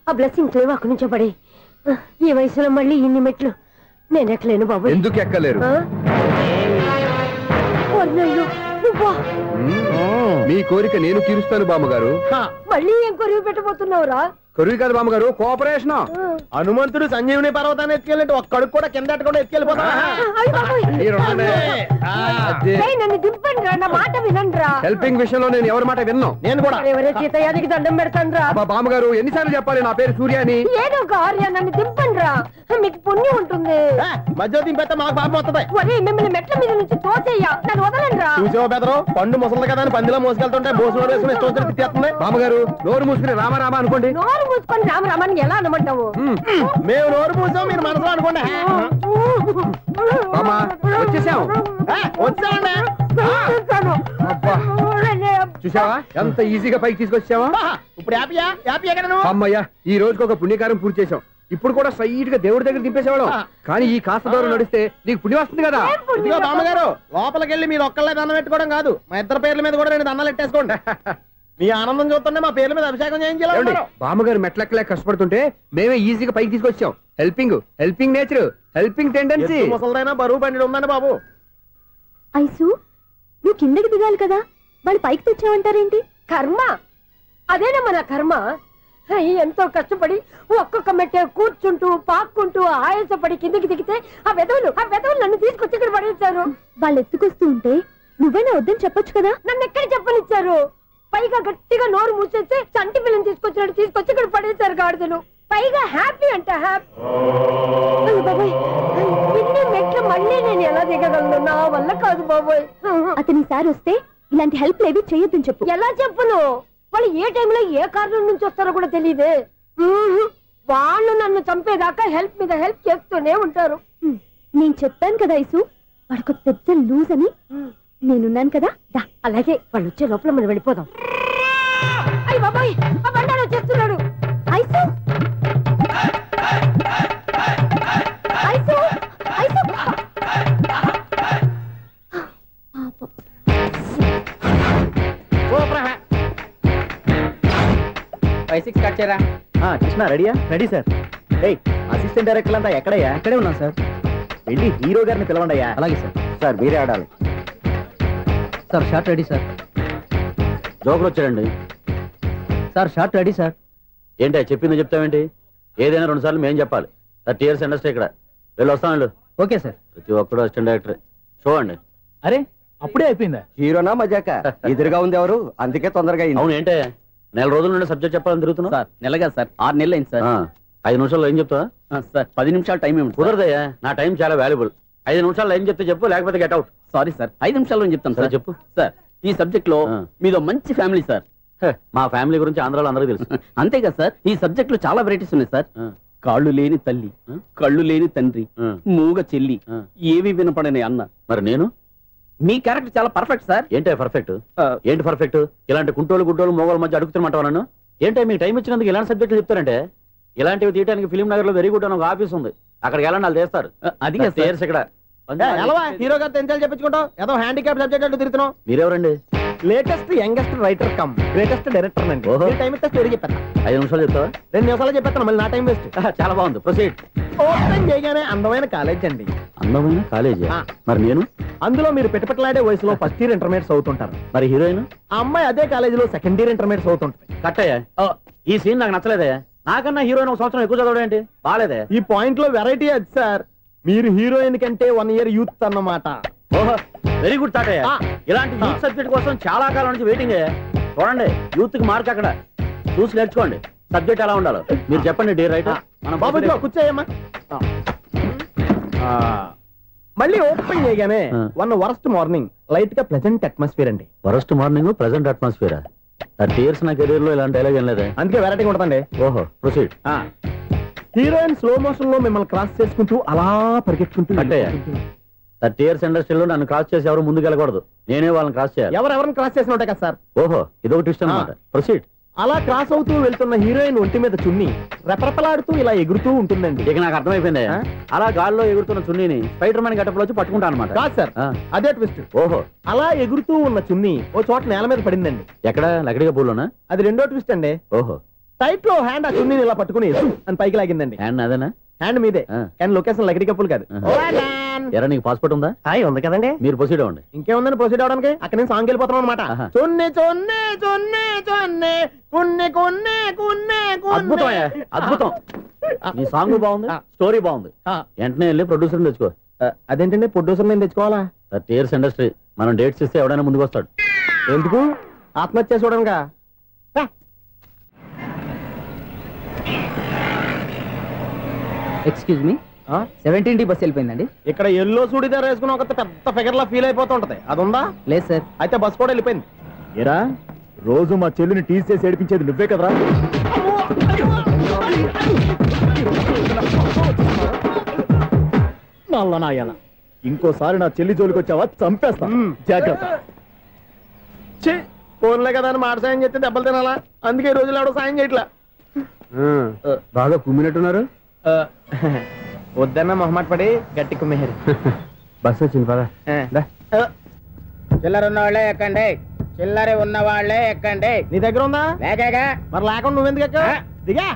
ఆ బ్లెస్సింగ్స్ లేవు అక్కడి నుంచే పడే. ఈ వయసులో మళ్ళీ ఇన్ని మెట్లు నేను ఎక్కలేను బాబు. ఎందుకు ఎక్కలేరు? మీ కోరిక నేను తీరుస్తాను బామ్మగారు. మళ్ళీ ఏం కొరివి పెట్టబోతున్నావురా? కొరివి కాదు బామ్మగారు, కోఆపరేషన్. హనుమంతుడు సంజీవుని పర్వతాన్ని ఎత్తుకెళ్ళి ఒక్కడికి కూడా కింద ఎట్టకుండా ఎత్తుకెళ్ళిపోతా. నన్ను దింపండి రా, నా మాట వినండి రా. హెల్పింగ్ విషయంలో నేను ఎవరి మాట విన్నాను. నేను కూడా ఎవరే సీతయ్యానికి దండం పెడతాను రా. బామ్మగారు ఎన్నిసార్లు చెప్పాలి నా పేరు సూర్య అని? ఏదో ఒక ఆర్య, నన్ను దింపండి రా, మీకు పుణ్యం ఉంటుంది. మధ్య దింపేస్తే మాకు పాపం వస్తుంది. ఒరే, మిమ్మల్ని మెట్ల మీద నుంచి తోసేయ్యా, నన్ను వదలండి రా. చూసావా బెదరు, పండు ముసలి కదా అని పందిలో మోసుకెళ్తుంటే బోసులో వేసుకుని ఇష్టం తిట్టేస్తుంది. బామ్మగారు నోరు మూసుకుని రామారామా అనుకోండి. నోరు మూసుకొని రామరామని ఎలా అనమంటావు? మేము నోరు మూసాం, మీరు మనసులో అనుకోండి. వచ్చేసాం. వచ్చామండి. చూసావా ఎంత ఈజీగా పైకి తీసుకొచ్చావా? ఇప్పుడు హ్యాపీయా? హ్యాపీయా కదా నువ్వు? అమ్మయ్యా, ఈ రోజుకి ఒక పుణ్యకారం పూర్తి చేసాం. ఇప్పుడు కూడా స్ట్రైట్ గా దేవుడి దగ్గర దింపేసేవాళ్ళం. కానీ ఈ కాస్త దూరం నడిస్తే నీకు పుణ్యం వస్తుంది కదా. ఇదిగో బామ్మగారు, లోపలికి వెళ్ళి మీరు ఒక్కళ్ళే దండం పెట్టుకోవడం కాదు, మా ఇద్దరు పేర్ల మీద కూడా 2 దండాలు పెట్టేసుకోండి. మీ ఆనందం చూస్తుంటే మా పేర్ల మీద అభిషేకం చేయించాలి. బామ్మగారు మెట్లెక్కలే కష్టపడుతుంటే మేమే ఈజీగా పైకి తీసుకొచ్చాం. Helping nature, helping tendency. ముసలిదైనా బరువు బండి ఉందండి బాబు. ఐసు నువ్వు కిందకి దిగాలి కదా, వాళ్ళు పైకి తెచ్చావంటారేంటి? కర్మ అదేనమ్మా, నా కర్మ. ఎంతో కష్టపడి ఒక్కొక్క మెట్టే కూర్చుంటూ పాక్కుంటూ ఆయాసపడి కిందకి దిగితే ఆ వెధవులు నన్ను తీసుకొచ్చి ఇక్కడ పడేశారు. వాళ్ళు ఎత్తుకొస్తూ ఉంటే నువ్వైనా వద్దని చెప్పొచ్చు కదా. నన్ను ఎక్కడ చెప్పనిచ్చారు? పైగా గట్టిగా నోరు మూసేస్తే చంటి పిల్లని తీసుకొచ్చినట్టు తీసుకొచ్చి ఇక్కడ పడేశారు గాడిదలు. పైగా హ్యాపీ అంట హ్యాపీ. బాబాయ్, ఇన్ని మెట్లు మళ్ళీ నేను ఎలా దిగగలను? నా వల్ల కాదు బాబోయ్. అతని సార్ వస్తే ఇలాంటి హెల్ప్ లేవి చేయొద్దని చెప్పు. ఎలా చెప్పును? వాళ్ళు ఏ టైంలో ఏ కారణం నుంచి వస్తారో కూడా తెలియదే. వాళ్ళు నన్ను చంపేదాకా హెల్ప్ మీద హెల్ప్ చేస్తూనే ఉంటారు. నేను చెప్పాను కదా ఐసు, వాడొక పెద్ద లూజ్ అని. నేనున్నాను కదా. అలాగే వాళ్ళు వచ్చే లోపల మనం వెళ్ళిపోదాం. అయ్య బాబాయ్, ఆ బండారు వచ్చేస్తున్నాడు. ఐసు ఐసు ఐసు 5-6 కట్ చేయరా. కృష్ణ రెడీయా? Ready sir. అసిస్టెంట్ డైరెక్టర్ అంతా ఎక్కడయ్యా? ఇక్కడే ఉన్నాం సార్. వెళ్ళి హీరో గారిని పిలవండియా. అలాగే సార్. సార్ మీరే ఆడాలి సార్. Short ready sir. జోకులు వచ్చాడండి సార్. Short ready sir. ఏంటి చెప్పింది చెప్తావేంటి? ఏదైనా 2 సార్లు మేము చెప్పాలి. 30 years ఇండస్ట్రీ ఇక్కడ. వెళ్ళి వస్తాను. Okay sir. ప్రతి ఒక్కడు అసిస్టెంట్ డైరెక్టర్. చూడండి. అరే అప్పుడే అయిపోయిందా? హీరోనా మజాక? ఎదురుగా ఉంది ఎవరు, అందుకే తొందరగా. అవును ఏంటే 4 రోజుల నుండి సబ్జెక్ట్ చెప్పాలని తిరుగుతున్నా సార్. నెలగా సార్, 6 నెలలు అయింది సార్. 5 నిమిషాల్లో ఏం చెప్తా సార్? 10 నిమిషాలు టైం ఏమి కుదరదయ్యా, నా టైం చాలా వాల్యుబుల్. 5 నిమిషాల్లో ఏం చెప్తే చెప్పు, లేకపోతే గెట్ అవుట్. సారీ సార్, 5 నిమిషాల్లో చెప్తాను సార్. చెప్పు సార్. ఈ సబ్జెక్ట్ లో మీదో మంచి ఫ్యామిలీ సార్. మా ఫ్యామిలీ గురించి ఆంధ్రాలో అందరికీ తెలుసు. అంతే కదా సార్, ఈ సబ్జెక్ట్ లో చాలా వెరైటీస్ ఉన్నాయి సార్. కాళ్ళు లేని తల్లి, కళ్ళు లేని తండ్రి, మూగ చెల్లి, ఏవి వినపడని అన్న. మరి నేను? మీ క్యారెక్టర్ చాలా పర్ఫెక్ట్ సార్. ఏంటే పర్ఫెక్ట్? ఏంటి పర్ఫెక్ట్? ఇలాంటి కుంటోళ్ళు గుడ్డోళ్ళు మోగోళ్ళ మధ్య అడుగుతున్నమాట నన్ను. ఏంటంటే మీకు టైం ఇచ్చినందుకు ఇలాంటి సబ్జెక్టులు చెప్తారంటే, ఇలాంటివి తీయడానికి ఫిలిం నగర్ లో వెరీ గుడ్ అని ఒక ఆఫీస్ ఉంది, అక్కడికి వెళ్ళండి వాళ్ళు చేస్తారు. అది ఇక్కడ హీరో గారు తెంచాలి చెప్పించుకుంటావు, ఏదో హ్యాండిక్యాప్ సబ్జెక్ట్ అంటూ తిరుగుతున్నావు. మీరెవరండి? Latest youngest writer come greatest director అండి. టైం ఇస్తే స్టోరీ చెప్పేస్తా. 5 నిమిషాలు చెప్తావా? 2 నిమిషాలు చెప్పేస్తాను, మళ్ళీ నా టైం వేస్ట్. చాలా బాగుంది, ప్రొసీడ్. ఓపెన్ చేయగానే అందమైన కాలేజ్ అండి. అందమైన కాలేజీ? మరి నేను? అందులో మీరు పెట్టుపట్లాడే వయసులో ఫస్ట్ ఇయర్ ఇంటర్మీడియట్స్ అవుతుంటారు. మరి హీరోయిన్? ఆ అమ్మాయి అదే కాలేజీలో సెకండ్ ఇయర్ ఇంటర్మీడియట్స్ అవుతుంటారు. కట్టయ్యా, ఈ సీన్ నాకు నచ్చలేదే. నాకన్నా హీరోయిన్ 1 సంవత్సరం ఎక్కువ చదవడం ఏంటి? బాలేదే. ఈ పాయింట్ లో వెరైటీ అది సార్, మీరు హీరోయిన్ కంటే 1 ఇయర్ యూత్ అన్నమాట. ఓహో, వెరీ గుడ్ తాటయ్య. ఇలాంటి యూత్ సబ్జెక్ట్ కోసం చాలా కాలం నుంచి వెయిటింగ్. చూడండి, యూత్ కి మార్క్ అక్కడ చూసి నేర్చుకోండి. సబ్జెక్ట్ ఎలా ఉండాలో మీరు చెప్పండి. డే రైటర్ బాబు కూర్చోయమ్మా. మళ్ళీ ఓపెన్ చేయగానే వరస్ట్ మార్నింగ్, లైట్ గా ప్లెజెంట్ అట్మాస్ఫియర్ అండి. Worst morning, present atmosphere. 30 years నా కెరీర్ లో ఇలాంటి డైలాగ్ ఏం లేదే. అందుకే వెరైటీ ఉంటుందండి. ఓహో, ప్రొసీడ్. హీరోయిన్ స్లో మోషన్ లో మిమ్మల్ని క్రాస్ చేసుకుంటూ అలా పరిగెట్టుకుంటూ అంటే 30 years ఇండస్ట్రీలో నన్ను క్రాస్ చేసి ఎవరు ముందుకు వెళ్ళకూడదు, నేనే వాళ్ళని క్రాస్ చేయాలి. ఎవరెవరిని క్రాస్ చేసిన ఉంటాయి కదా సార్. ఓహో, ఇదొక ట్విస్ట్ అన్నమాట. ప్రొసీడ్. అలా క్రాస్ అవుతూ వెళ్తున్న హీరోయిన్ ఒంటి మీద చున్ని రెపరెపలాడుతూ ఇలా ఎగురుతూ ఉంటుందండి. ఇక నాకు అర్థమైపోయింది. అలా గాల్లో ఎగురుతున్న చున్నీని స్పైడర్ మ్యాన్ గెటప్లో వచ్చి పట్టుకుంటా అనమాట. కాదు సార్, అదే ట్విస్ట్. ఓహో, అలా ఎగురుతూ ఉన్న చున్ని ఓ చోట నేల మీద పడిందండి. ఎక్కడ? లకడిగా పూలోనా? అది రెండో ట్విస్ట్ అండి. ఓహో, టైట్ లో హ్యాండ్ ఆ చున్నీని ఇలా పట్టుకుని అని పైకి లాగిందండి. హ్యాండ్ అదేనా? హ్యాండ్ మీదే, కానీ లొకేషన్ లకడి కప్పులు కాదు. ఎరా, నీకు పాస్పోర్ట్ ఉందా? ఉంది కదండి. మీరు ప్రొసీడ్ అవ్వండి. ఇంకేముందని ప్రొసీడ్ అవడానికి? అక్కడ నేను సాంగ్ వెళ్ళిపోతున్నాం అనమాట. చున్నే చున్నే చున్నే చున్నే కున్నే కున్నే కున్నే. అద్భుతం, అద్భుతం. నీ సాంగ్ బాగుంది, స్టోరీ బాగుంది. వెంటనే వెళ్ళి ప్రొడ్యూసర్ తెచ్చుకో. అదేంటండి ప్రొడ్యూసర్ నేను తెచ్చుకోవాలా? 30 years ఇండస్ట్రీ, మనం డేట్స్ ఇస్తే ఎవడైనా ముందుకు వస్తాడు. ఎందుకు? ఆత్మహత్య చూడనుగా. Excuse me, 17D bus వెళ్ళిపోయిందండి. ఇక్కడ ఎల్లో చూడిదార్ వేసుకుని ఒక పెద్ద ఫిగర్ లా ఫీల్ అయిపోతూ ఉంటది, అది ఉందా? లేదు సార్. అయితే బస్ కూడా వెళ్ళిపోయింది. ఏరా, రోజు మా చెల్లిని టీస్ చేసి ఏడిపించేది నువ్వే కదరా? నల్ల నాయన, ఇంకోసారి నా చెల్లి జోలికి వచ్చావా చంపేస్తా, జాగ్రత్త. ఫోన్లే కదా అని మాట సాయం చేస్తే దెబ్బలు తినాలా? అందుకే ఈ రోజులు ఎవడో సాయం చేయట్లా. బాగా కుమ్మినట్టున్నారు. వద్దన్న మొహమాట పడి గట్టి కుమ్మేహారు. బస్ వచ్చింది పదా. చిల్లర ఉన్న వాళ్ళే ఎక్కండి, చిల్లర ఉన్న వాళ్ళే ఎక్కండి. నీ దగ్గర ఉందా? లేకగా. మరి లేకుండా నువ్వెందుకు ఎక్క? దిగా.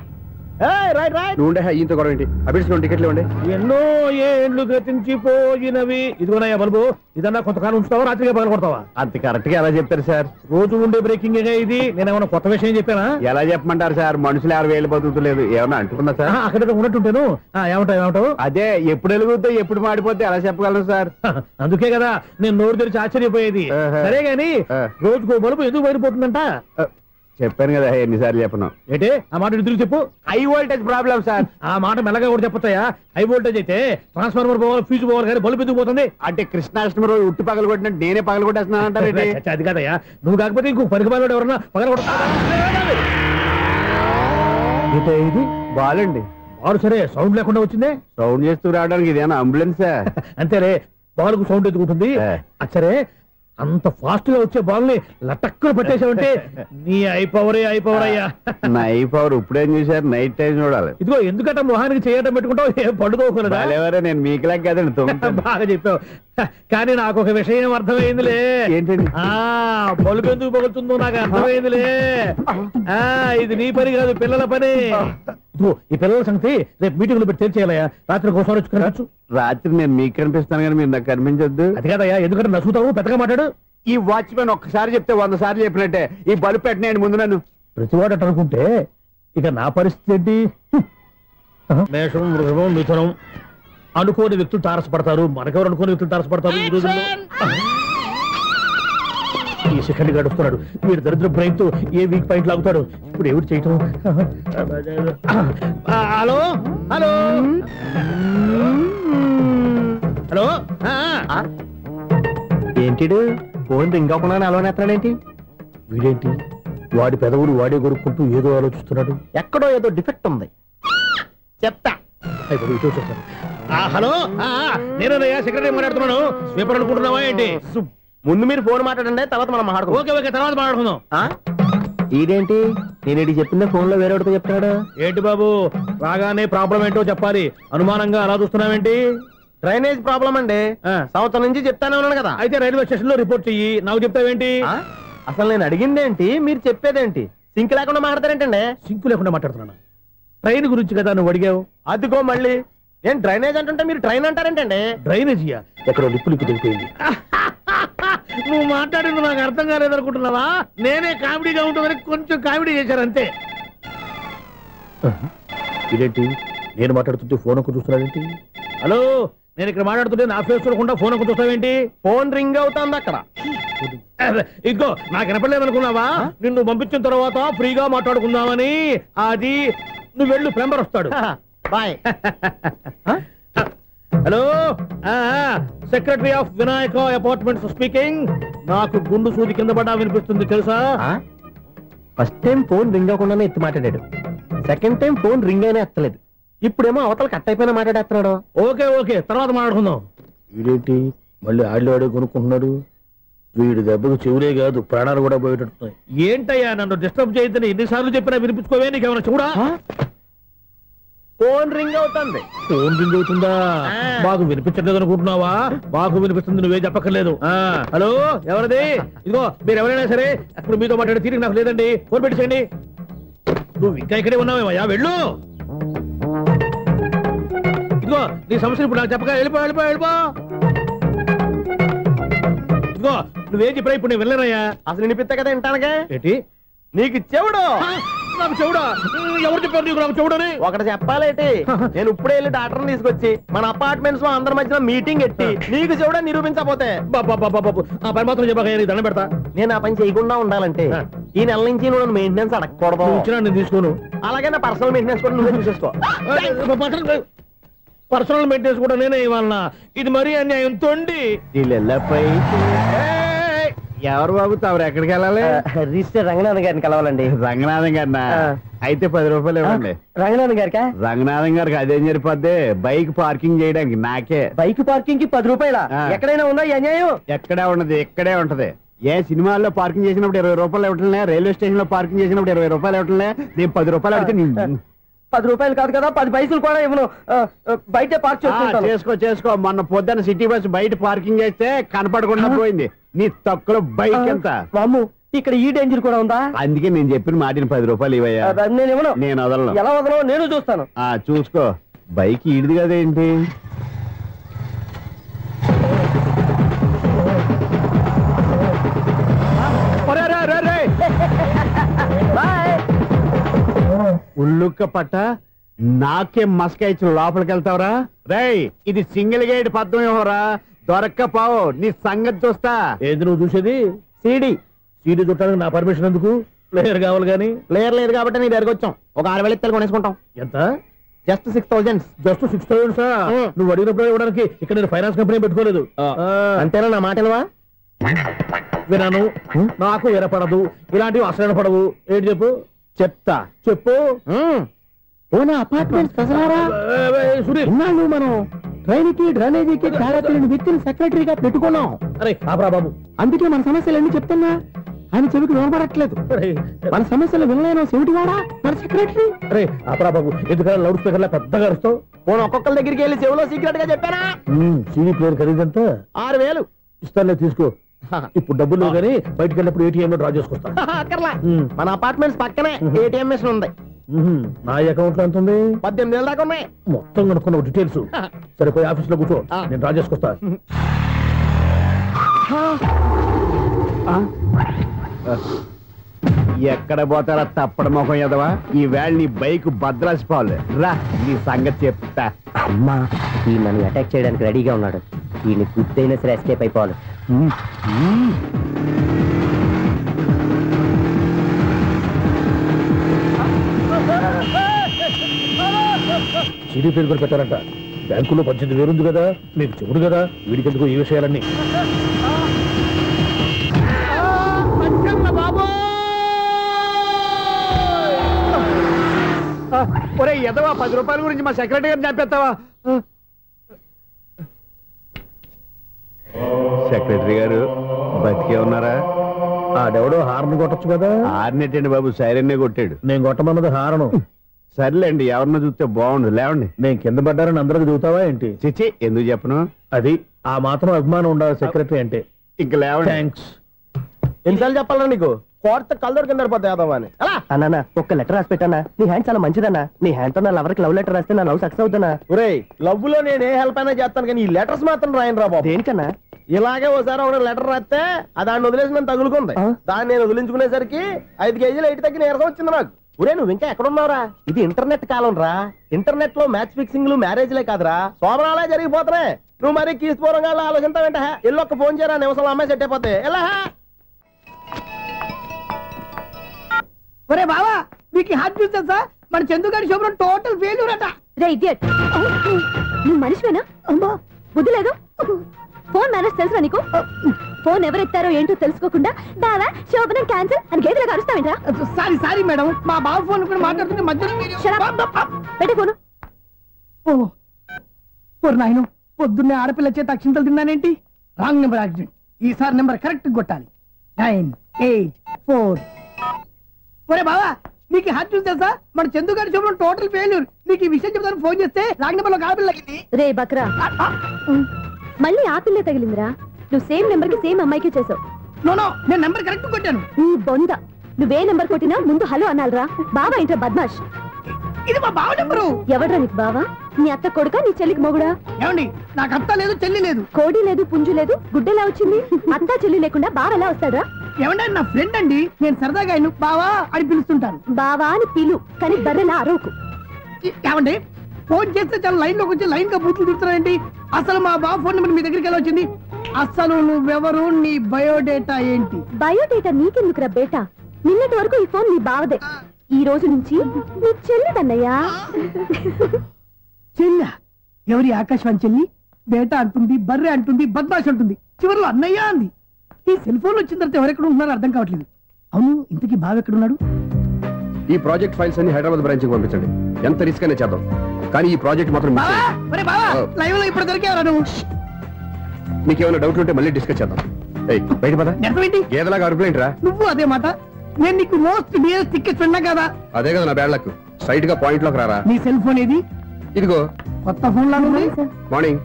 Right right. నువ్వు ఉండే ఈయంతో గొడవ ఏంటి? అభిడిచిన టికెట్లు ఇవ్వండి. ఎన్నో ఏండ్లు గతించిపోయినవి. ఇదిగోనయ్యా బల్బు, ఇదన్నా కొంతకాలం ఉంచుతావా, రాత్రిగా పగల కొడతావా? అంత కరెక్ట్ గా ఎలా చెప్పారు సార్? రోజు ఉండే బ్రేకింగ్ ఇది. నేనేమన్నా కొత్త విషయం చెప్పానా? ఎలా చెప్పమంటారు సార్? మనుషులు ఎవరు వేలు బతుకుతలేదు, ఏమన్నా అంటున్నా సార్? అక్కడ ఉన్నట్టుంటాను. ఏమంటావు? అదే ఎప్పుడు వెలుగుతో ఎప్పుడు మాడిపోతే ఎలా చెప్పగలను సార్? అందుకే కదా నేను నోరు తెరిచి ఆశ్చర్యపోయేది. సరే గాని రోజుకో బల్బు ఎందుకు బయటపోతుందంట? చెప్పాను కదా ఎన్నిసార్లు చెప్పను. ఏంటే ఆ మాట ఇద్దరు చెప్పు. High voltage problem sir. ఆ మాట మెల్లగా కూడా చెప్పొచ్చాయా? హై వోల్టేజ్ అయితే ట్రాన్స్ఫార్మర్ పోవాలి, ఫ్యూజ్ పోవాలి, కానీ బల్బు ఎందుకు పోతుంది? అంటే కృష్ణాష్టమి రోజు ఉట్టి పగలు కొట్టినట్టు నేనే పగలు కొట్టేస్తున్నాను అంటారు. అది కాదయ్యా, నువ్వు కాకపోతే ఇంకో పనికి బాలు ఎవరన్నా పగల కొడతా. ఇది బాలండి. బాలు సరే, సౌండ్ లేకుండా వచ్చిందే. సౌండ్ చేస్తూ రావడానికి ఇదేనా అంబులెన్సా? అంతేలే, బాలుకు సౌండ్ ఎత్తుకుంటుంది. సరే, అంత ఫాస్ట్ గా వచ్చే బాల్ ని లటక్కులు పట్టేసావంటే నీ ఐ పవర్ అయ్యా. నా ఐ పవర్ ఇప్పుడేం చూసారు? నైట్ టైం చూడాలి. ఇదిగో ఎందుకంటే మొహానికి చేయడం పెట్టుకుంటావు, ఏం పండుకోకూడదా? నేను మీకులా కదండి. బాగా చెప్పావు, కానీ నాకు ఒక విషయం అర్థమైందిలే. ఏంటండి? బల్బు ఎందుకు పగులుతుందో నాకు అర్థమైందిలే. ఇది నీ పని కాదు, పిల్లల పని. ఈ పిల్లల సంగతి రేపు మీటింగ్ లో పెట్టి తెలిసేయాలయ్యా. రాత్రి ఒకసారి వచ్చి కనవచ్చు. రాత్రి నేను మీకు కనిపిస్తాను కానీ మీరు నాకు కనిపించొద్దు. అది కాదయ్యా, ఎందుకంటే నచ్చుతావు, పెద్దగా మాట్లాడు. ఈ వాచ్మెన్ ఒక్కసారి చెప్తే 100 సార్లు చెప్పినట్టే. ఈ బల్బు పెట్టినాయండి ముందు నన్ను. ప్రతివాడట అనుకుంటే ఇక నా పరిస్థితి ఏంటి? మేషం, వృషభం, మిథునం అనుకోని వ్యక్తులు తారసపడతారు. మనకెవరు అనుకోని వ్యక్తులు తారసపడతారు ఈ రోజుల్లో? ఈ సెకండ్ గడుపుతున్నాడు వీడు దరిద్ర బ్రెయిన్ తో. ఏ వీక్ పాయింట్ లాగుతాడు ఇప్పుడు? ఎవరు చేయటం? Hello hello hello. ఏంటిడు ఫోన్ రింగ్ అవ్వకుండా అలవనేస్తాడేంటి? వీడేంటి వాడి పెదవులు వాడే కొరుక్కుంటూ ఏదో ఆలోచిస్తున్నాడు. ఎక్కడో ఏదో డిఫెక్ట్ ఉంది. చెప్తా. హలో, నేనయ్యా సెక్రటరీ మాట్లాడుతున్నాను. స్వీపర్ అనుకుంటున్నావా ఏంటి? ముందు మీరు ఫోన్ మాట్లాడండి, తర్వాత మనం మాట్లాడుకో. ఓకే ఓకే, తర్వాత మాట్లాడుకుందాం. ఇదేంటి నేను చెప్పిందే ఫోన్ లో వేరే చెప్తాడు? ఏంటి బాబు, రాగానే ప్రాబ్లం ఏంటో చెప్పాలి. అనుమానంగా అలా చూస్తున్నావేంటి? డ్రైనేజ్ ప్రాబ్లం అండి. సంవత్సరం నుంచి చెప్తానే ఉన్నాను కదా. అయితే రైల్వే స్టేషన్ లో రిపోర్ట్ చెయ్యి, నాకు చెప్తావేంటి? అసలు నేను అడిగిందేంటి, మీరు చెప్పేదేంటి? సింక్ లేకుండా మాట్లాడతారేంటండి? సింకు లేకుండా మాట్లాడుతున్నాను. ట్రైన్ గురించి కదా నువ్వు అడిగావు. అదిగో మళ్ళీ నేను డ్రైనేజ్ అంటుంటే మీరు ట్రైన్ అంటారేంటండి? డ్రైనేజీయా? ఎక్కడో లిప్పు తెలిపోయింది. నువ్వు మాట్లాడింది నాకు అర్థం కాలేదనుకుంటున్నావా? నేనే కామెడీగా ఉంటుందని కొంచెం కామెడీ చేశారు అంతే. ఇదేంటి నేను మాట్లాడుతుంటే ఫోన్ ఒక్క చూస్తున్నావేంటి? హలో, నేను ఇక్కడ మాట్లాడుతుంటే నా ఫేస్ చూడకుండా ఫోన్ ఒక్క చూస్తావేంటి? ఫోన్ రింగ్ అవుతుంది అక్కడ. ఇంకో నాకు వినపడలేదు అనుకున్నావా? నిన్ను పంపించిన తర్వాత ఫ్రీగా మాట్లాడుకుందామని. అది నువ్వు వెళ్ళు, ప్లంబర్ వస్తాడు. Bye. Hello, secretary of Vinayaka apartments speaking. నాకు గుండు సూది కింద పడ్డా వినిపిస్తుంది తెలుసా? ఫస్ట్ టైం ఫోన్ రింగ్ అవ్వకుండానే ఎత్తి మాట్లాడాడు. సెకండ్ టైం ఫోన్ రింగ్ అయినా ఎత్తలేదు. ఇప్పుడేమో అవతల కట్ అయిపోయినా మాట్లాడేస్తున్నాడు. ఓకే ఓకే, తర్వాత మాట్లాడుకుందాం. వీడేంటి మళ్ళీ ఆడిలో కొనుక్కుంటున్నాడు? వీడి దెబ్బకు చెవులే కాదు, ప్రాణాలు కూడా పోయేటట్టున్నాయి. ఏంటయ్యా నన్ను డిస్టర్బ్ చేయొద్దని ఎన్నిసార్లు చెప్పినా వినిపించుకోవే? నీకేమైనా చూడా? ఫోన్ రింగ్ అవుతుంది. ఫోన్ రింగ్ అవుతుందా? మాకు వినిపించట్లేదు అనుకుంటున్నావా? మాకు వినిపిస్తుంది, నువ్వే చెప్పక్కర్లేదు. హలో, ఎవరిది? ఇదిగో మీరు ఎవరైనా సరే అప్పుడు మీతో మాట్లాడే తీరిక నాకు లేదండి. ఫోన్ పెట్టేసేయండి. నువ్వు ఇంకా ఇక్కడే ఉన్నావేమయ్యా, వెళ్ళు. ఇదిగో నీ సమస్యలు ఇప్పుడు నాకు చెప్పగా వెళ్ళిపో వెళ్ళిపో వెళ్ళిపో. ఇదిగో నువ్వేం చెప్పరా ఇప్పుడు నేను వెళ్ళానయ్యా. అసలు వినిపిస్తా కదా వింటానుగా. ఏంటి నీకు చెవుడు? నాకు చెవుడా? ఎవరు చెప్పారు నీకు నాకు చెవుడని? ఒకటి చెప్పాలేటి, నేను ఇప్పుడే వెళ్ళి డాక్టర్ని తీసుకొచ్చి మన అపార్ట్మెంట్స్ లో అందరి మధ్యన మీటింగ్ ఎట్టి నీకు చెవుడని నిరూపించకపోతే బాబు ఆ పని మాత్రం చెప్పాక నీకు దండం పెడతా. నేను ఆ పని చేయకుండా ఉండాలంటే ఈ నెల నుంచి నువ్వు మెయింటెనెన్స్ అడగకూడదు. నేను తీసుకోను. అలాగే నా పర్సనల్ మెయింటెనెన్స్ కూడా నువ్వే చూసేసుకో. పర్సనల్ మెయింటెనెన్స్ కూడా నేనే ఇవ్వాలన్నా? ఇది మరీ అన్యాయం తోండి. ఎవరు బాబు తమరు ఎక్కడికి వెళ్ళాలి? రిజిస్టర్ రంగనాథ్ గారిని కలవాలండి. రంగనాథం గారినా? అయితే 10 రూపాయలు ఇవ్వండి. రంగనాథ్ గారికా? రంగనాథం గారికి అదేం సరిపోద్ది, బైక్ పార్కింగ్ చేయడానికి. నాకే బైక్ పార్కింగ్ కి 10 రూపాయల? ఎక్కడైనా ఉందా ఈ అన్యాయం? ఎక్కడే ఉండదు, ఇక్కడే ఉంటది. ఏ సినిమాల్లో పార్కింగ్ చేసినప్పుడు 20 రూపాయలు ఇవ్వట్లే, రైల్వే స్టేషన్ లో పార్కింగ్ చేసినప్పుడు 20 రూపాయలు ఇవ్వట్లే. నేను 10 రూపాయలు అడిగితే 10 రూపాయలు కాదు కదా, 10 పైసలు కూడా ఇవ్వను. బయట పార్క్ చేసుకో. మొన్న పొద్దున్న సిటీ బస్ బయట పార్కింగ్ చేస్తే కనపడకుండా పోయింది. నీ తక్కువ బైక్ ఎంత? మాము ఇక్కడ ఈ డేంజర్ కూడా ఉందా? అందుకే నేను చెప్పిన మాటిని 10 రూపాయలు ఇవ్వయ్యా. నేను ఇవ్వను. నేను వదలను. ఎలా వదలను నేను చూస్తాను. చూసుకో. బైక్ ఈడిది కదేంటి? ఉల్లుక్క పట్ట నాకే మస్క ఇచ్చిన లోపలికి వెళ్తావరా? రేయ్, ఇది సింగిల్ గేట్ పద్మం ఇవ్వరా? దొరక్కపోవు, నీ సంగతి చూస్తా. ఏది నువ్వు చూసేది? సీడీ చుట్టానికి నా పర్మిషన్ ఎందుకు? ప్లేయర్ కావాలి కానీ. ప్లేయర్ లేదు కాబట్టి నీ దగ్గరకు వచ్చాం. ఒక 6,000 ఇత్తలు కొనేసుకుంటాం. ఎంత? జస్ట్ 6,000. జస్ట్ 6,000? నువ్వు అడిగినప్పుడు ఇవ్వడానికి ఇక్కడ నేను ఫైనాన్స్ కంపెనీ పెట్టుకోలేదు. అంతేనా? నా మాట విన్నాను. నాకు ఎరపడదు, ఇలాంటివి అసలు పడవు. ఏంటి చెప్పు? చెప్తా. చెప్పు. అపార్ట్మెంట్స్ మనం ట్రైన్ కి డ్రైనేజీకి తేడా తెలియని వ్యక్తిని సెక్రటరీగా పెట్టుకున్నాం. అరే ఆపరా బాబు, అందుకే మన సమస్యలన్నీ చెప్తున్నా. ఆయన చెవికి వినపడట్లేదు. మన సమస్యలు వినలేను చెవిటివాడా మన సెక్రటరీ. అరే ఆపరా బాబు, ఎందుకన్నా లౌడ్ స్పీకర్ లా పెద్దగా అరుస్తావు? ఒక్కొక్కరి దగ్గరికి వెళ్ళి చెవిలో సీక్రెట్ గా చెప్పానా? CD player ఖరీదంతా 6,000. ఇస్తానులే, తీసుకో. ఇప్పుడు డబ్బులు లేవు కానీ బయటకు వెళ్ళినప్పుడు ఏటీఎం లో డ్రా చేసుకొస్తా. అక్కర్లా, మన అపార్ట్మెంట్స్ పక్కనే ఏటీఎం మిషన్ ఉంది. నా అకౌంట్ లో ఎంత ఉంది? 18,000 దాకా ఉన్నాయి. మొత్తం కనుక్కున్న డీటెయిల్స్. సరిపోయి ఆఫీస్ లో కూర్చో, నేను డ్రా చేసుకొస్తా. ఎక్కడ పోతారా తప్పడ మొఖం ఎదవా? ఈ వేళ నీ బైక్ భద్రాసిపోవాలి. రా, నీ సంగతి చెప్తా. అమ్మా, ఈ నన్ను అటాక్ చేయడానికి రెడీగా ఉన్నాడు. ఈయన గుర్తైనా సరే ఎస్కేప్ అయిపోవాలి. సీడీ పేరు కూడా పెట్టారంట. బ్యాంకులో 18,000 ఉంది కదా, మీకు చెవుడు కదా, వీడికెందుకు ఈ విషయాలన్నీ? ఒరే ఎదవా 10 రూపాయల గురించి మా సెక్రటరీ గారిని చంపేస్తావా? సెక్రటరీ గారు బతికే ఉన్నారా? ఆడెవడో హార్న్ కొట్టచ్చు కదా. హార్న్ ఏంటండి బాబు, సైరన్నే కొట్టాడు. నేను కొట్టమన్నది హారను. సర్లేండి, ఎవరన్నా చూస్తే బాగుండు. లేవండి. నేను కింద పడ్డారని అందరికి చూతావా ఏంటి? చిచ్చి, ఎందుకు చెప్పను? అది ఆ మాత్రం అభిమానం ఉండాలి సెక్రటరీ అంటే. ఇంకా లేవండి. థ్యాంక్స్. ఎన్నిసార్లు చెప్పాలా నీకు? కోర్త కలర్ కింద పడతాయి అని. అన్నా ఒక్క లెటర్ రాసి పెట్టానా? నీ హ్యాండ్ చాలా మంచిదన్నా. నీ హ్యాండ్ తో నా లవర్కి లవ్ లెటర్ రాస్తే నా లవ్ సక్సెస్ అవుతానా? ఒరే, లవ్ లో నేను ఏ హెల్ప్ అయినా చేస్తాను, కానీ ఈ లెటర్స్ మాత్రం రాయను రా బాబు. దేనికన్నా? ఇలాగే ఓసారి ఒక లెటర్ రాస్తే దాన్ని వదిలేసి నన్ను తగులుకుంది. దాన్ని నేను వదిలించుకునేసరికి 5 కేజీలు 8 తగ్గి నీరసం వచ్చింది నాకు. ఒరే, నువ్వు ఇంకా ఎక్కడున్నావురా? ఇది ఇంటర్నెట్ కాలం రా. ఇంటర్నెట్ లో మ్యాచ్ ఫిక్సింగ్లు మ్యారేజ్లే కాదురా, శోభనాలే జరిగిపోతున్నాయి. నువ్వు మరి కీస్పూరంగా ఆలోచించావేంట? ఎల్లొక్క ఫోన్ చేయరా, నిమిషంలో అమ్మాయి సెట్ అయిపోతే. ఎలా? ఒరే బావా, మీకు హార్ట్ న్యూస్ తెలుసా? మన చందుగాడి శోభనం టోటల్ ఫెయిల్యూర్ అట. రే ఇడియట్, నువ్వు మనిషివేనా? అమ్మా, బుద్ధి లేదు. ఫోన్ మేనేజ్ తెలుసా నీకు? ఫోన్ ఎవరెత్తారో ఏంటో తెలుసుకోకుండా బావా శోభనం క్యాన్సిల్ అని గేదెలకు అరుస్తావేంట్రా? సారీ మేడం, మా బావ ఫోన్ కూడా మాట్లాడుతుంటే మధ్యలో పెట్టే ఫోను. ఓ నాయను, పొద్దున్నే ఆడపిల్ల చేత అక్షింతలు తిన్నానేంటి? Wrong number accident. ఈసారి నెంబర్ కరెక్ట్ కొట్టాలి. 9, 8, 4. ఒరే బావా, నీకు హార్ట్ న్యూస్ తెలుసా? మన చందుగాడి శోభనం టోటల్ ఫెయిల్యూర్. నీకు ఈ విషయం చెప్తాను ఫోన్ చేస్తే రాంగ్ నెంబర్ లో ఆడపిల్ల తగ్గింది. రే బక్రా, మళ్ళీ ఆ పిల్లే తగిలిందిరా. నువ్వు సేమ్ నెంబర్ కి సేమ్ అమ్మాయికే చేసావు. నో, నేను నెంబర్ కరెక్ట్ కొట్టాను. నీ బొంద, నువ్వే నెంబర్ కొట్టినా ముందు హలో అనాలరా. బావా ఏంట్రా బద్మాష్? ఇది మా బావ నెంబరు. ఎవడ్రా నీకు బావా? నీ అత్త కొడుకా, నీ చెల్లికి మొగుడా? ఏమండి, నాకు అత్త లేదు, చెల్లి లేదు. కోడి లేదు, పుంజు లేదు, గుడ్డెలా వచ్చింది? అత్త చెల్లి లేకుండా బావ ఎలా వస్తాడా? ఏమంటే నా ఫ్రెండ్ అండి, నేను సరదాగా ఆయన బావా అని పిలుస్తుంటాను. బావా అని పిలు, కానీ బర్రెలా అరవకు. ఏమండి, ఫోన్ చేస్తే చాలా లైన్ లోకి వచ్చి లైన్ గా బూతులు తిడుతున్నాయండి. అసలు మా బావ ఫోన్ నెంబర్ మీ దగ్గరికి ఎలా వచ్చింది? అసలు నువ్వెవరు, నీ బయోడేటా ఏంటి? బయోడేటా నీకెందుకురా బేటా? నిన్నటి వరకు ఈ ఫోన్ నీ బావదే, ఈ రోజు నుంచి నీ చెల్లిదన్నయ్యా. చెల్ల? ఎవరి ఆకాశవాణి చెల్లి? బేటా అంటుంది, బర్రె అంటుంది, బద్మాష్ అంటుంది, చివరిలో అన్నయ్య అంది. ఈ సెల్ ఫోన్ వచ్చిన తర్వాత ఎవరెక్కడ ఉంటున్నారో అర్థం కావట్లేదు. అవును, ఇంతకీ బావ ఎక్కడున్నాడు? ఈ ప్రాజెక్ట్ ఫైల్స్ అన్ని హైదరాబాద్ బ్రాంచ్ కి పంపించండి. ఎంత రిస్క్ అయినా చేద్దాం, కానీ ఈ ప్రాజెక్ట్ మాత్రం మిస్ అయ్యింది. లైవ్ లో ఇప్పుడు దొరికేవరా నువ్వు? నీకేమైనా డౌట్ ఉంటే మళ్ళీ డిస్కస్ చేద్దాం. బయట పద. గేదలాగా అరుపులేంట్రా? నువ్వు అదే మాట. నేను నీకు మోస్ట్ డియరెస్ట్ టికెట్స్ ఉన్నా కదా. అదే కదా నా బ్యాడ్ లక్. స్ట్రైట్ గా పాయింట్ లోకి రారా. నీ సెల్ ఫోన్ ఏది? ఇదిగో. కొత్త ఫోన్ లాగా ఉంది. మార్నింగ్.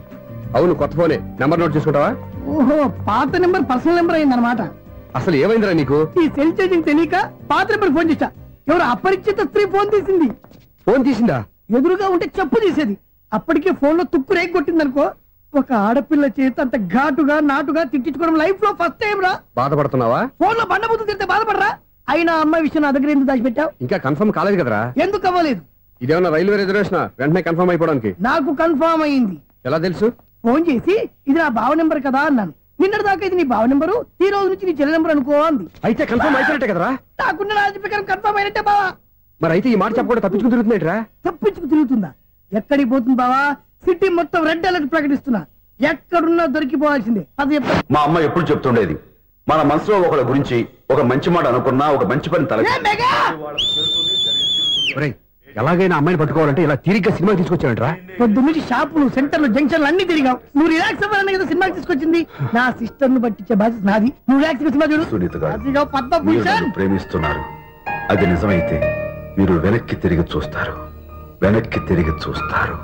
అవును, కొత్త ఫోనే. నెంబర్ నోట్ చేసుకుంటావా? ఓహో, పాత నెంబర్ పర్సనల్ నెంబర్ అయిందన్నమాట. అసలు ఏమైందిరా నీకు? ఈ సెల్ చేంజింగ్ తెలియక పాత నెంబర్ ఫోన్ చేశా. ఎవరు అపరిచిత స్త్రీ ఫోన్ తీసింది. ఫోన్ తీసిందా? ఎదురుగా ఉంటే చెప్పు తీసేది. అప్పటికే ఫోన్ లో తుక్కు రేగి కొట్టిందనుకో. ఒక ఆడపిల్ల చేత అంత ఘాటుగా నాటుగా తిట్టించుకోవడం లైఫ్ లో ఫస్ట్ టైం రా. బాధపడుతున్నావా? ఫోన్ లో బండబుద్ధులు తింటే బాధపడరా? అయినా అమ్మాయి విషయం నా దగ్గర ఎందుకు దాచిపెట్టావు? ఇంకా కన్ఫర్మ్ కాలేదు కదరా. ఎందుకు అవ్వలేదు? ఇదేమన్నా రైల్వే రిజర్వేషన్? వెంటనే కన్ఫర్మ్ అయిపోవడానికి. నాకు కన్ఫర్మ్ అయింది. ఎలా తెలుసు? ఫోన్ చేసి ఇది నా బావ నెంబర్ కదా అన్నాను. నిన్నటి దాకా ఇది నీ బావ నెంబరు, ఈ రోజు నుంచి నీ చెల్లి నెంబర్ అనుకో అంది. అయితే కన్ఫర్మ్ అయిపోయినట్టే కదరా? నాకున్న రాజు ప్రకారం కన్ఫర్మ్ అయినట్టే బావా. మరి అయితే ఈ మాట చెప్పకుండా తప్పించుకు తిరుగుతున్నాయిట్రా? తప్పించుకు తిరుగుతుందా? ఎక్కడికి పోతుంది బావా? సిటీ మొత్తం రెడ్ అలర్ట్ ప్రకటిస్తున్నా. ఎక్కడున్నా దొరికిపోవాల్సిందే. అది మా అమ్మ ఎప్పుడు చెప్తుండేది, మన మనసులో ఒకళ్ళ గురించి ఒక మంచి మాట అనుకున్నా ఒక మంచి పని తల. ఎలాగైనా అమ్మాయిని పట్టుకోవాలంటే ఇలా తిరిగ్గా సినిమా తీసుకొచ్చాడంట్రా. పొద్దున్నుంచి షాపులు, సెంటర్లు, జంక్షన్లు అన్ని తిరిగావు. నువ్వు రిలాక్స్ అవ్వాలని కదా సినిమాకి తీసుకొచ్చింది. నా సిస్టర్ ను పట్టించే బాధ్యత నాది. నువ్వు రిలాక్స్ సినిమా చూడు. సునీత గారు, మీరు నన్ను ప్రేమిస్తున్నారు. అది నిజమైతే మీరు వెనక్కి తిరిగి చూస్తారు, వెనక్కి తిరిగి చూస్తారు,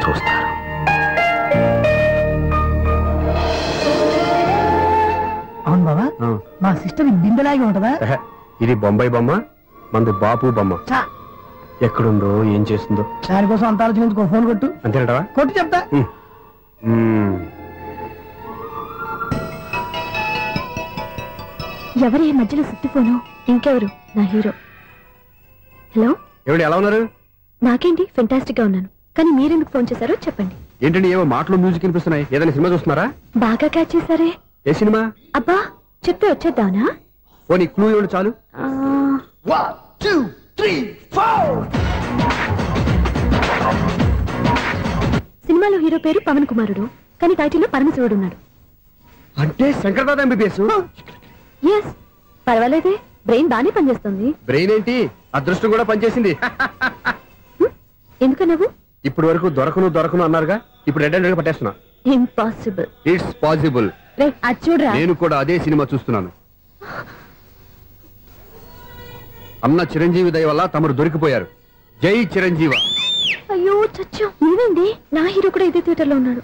చూస్తారు. అవును బాబా, మా సిస్టర్ బిందెలాగే ఉంటదా? ఇది బొంబాయి బొమ్మ, మందు బాపు బొమ్మ. ఎక్కడుందో ఏం చేస్తుందో దానికోసం అంత ఆలోచించుకో. ఫోన్ కొట్టు. అంతేనటవా? కొట్టు చెప్తా. ఎవరి మధ్యలో సుత్తి ఫోను? ఇంకెవరు? నా హీరో. హలో, ఎవరు? ఎలా ఉన్నారు? నాకేంటి, ఫెంటాస్టిక్ గా ఉన్నాను. కానీ మీరెందుకు ఫోన్ చేశారో చెప్పండి. ఏంటండి ఏవో మాటలు మ్యూజిక్ వినిపిస్తున్నాయి? ఏదైనా సినిమా చూస్తున్నారా? బాగా క్యాచ్ చేశారే. ఏ సినిమా? అబ్బా, చెప్తే వచ్చేద్దానా? ఓ నీ క్లూ ఇవ్వండి చాలు. 1, 2, 3, 4. సినిమాలో హీరో పేరు పవన్ కుమారుడు, కానీ టైటిల్లో పరమశివుడు ఉన్నాడు. అంటే శంకర్దాదా ఎంబీబీఎస్? ఎస్, పర్వాలేదే. బ్రెయిన్ బానే పనిచేస్తుంది. బ్రెయిన్ ఏంటి, అదృష్టం కూడా పనిచేసింది. ఎందుకు నువ్వు ఇప్పటి వరకు దొరకను అన్నారుగా, ఇప్పుడు రెడ్ హ్యాండెడ్ గా పట్టేస్తున్నా. ఇంపాసిబుల్. It's possible. అది చూడరా. నేను కూడా అదే సినిమా చూస్తున్నాను. అన్న చిరంజీవి దయ వల్ల తమరు దొరికిపోయారు. జై చిరంజీవ. అయ్యో చచ్చో, ఏమైంది? నా హీరో కూడా ఇదే థియేటర్ లో ఉన్నాడు.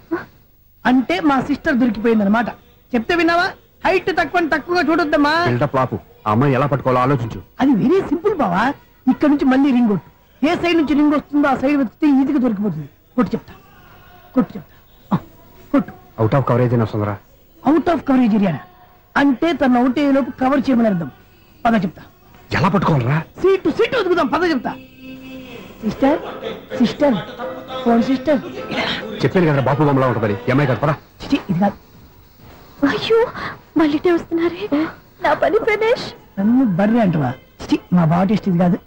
అంటే మా సిస్టర్ దొరికిపోయింది అనమాట. చెప్తే విన్నావా? హైట్ తక్కువగా చూడొద్దమ్మా. బిల్డప్ లాపు. ఆ అమ్మాయి ఎలా పట్టుకోవాలో ఆలోచించు. అది వెరీ సింపుల్ బావా. ఇక్కడ నుంచి మళ్ళీ రింగ్ కొట్టు. ఏ సైడ్ నుంచి రింగ్ వస్తుందో ఆ సైడ్ వెతికితే ఈజీగా దొరికిపోతుంది. కొట్టు చెప్తా. కొట్టు. అవుట్ ఆఫ్ కవరేజ్ అయినా వస్తుందరా? అవుట్ ఆఫ్ కవరేజ్ ఏరియా అంటే తన అవుట్ అయ్యే లోపు కవర్ చేయమని అర్థం. పద చెప్తా. ఎలా పట్టుకోవాలరా? సీటు వెతుకుదాం. పద చెప్తా. Sister phone sister. చెప్పాను కదా బాపు బొమ్మలా ఉంటుంది. అమ్మాయి కదా, పదా. ఇది కాదు. అయ్యో మళ్ళీ వస్తున్నారే. నా పని ఫినిష్. నన్ను బర్రె అంటవా? మా బావ టేస్ట్ ఇది కాదు.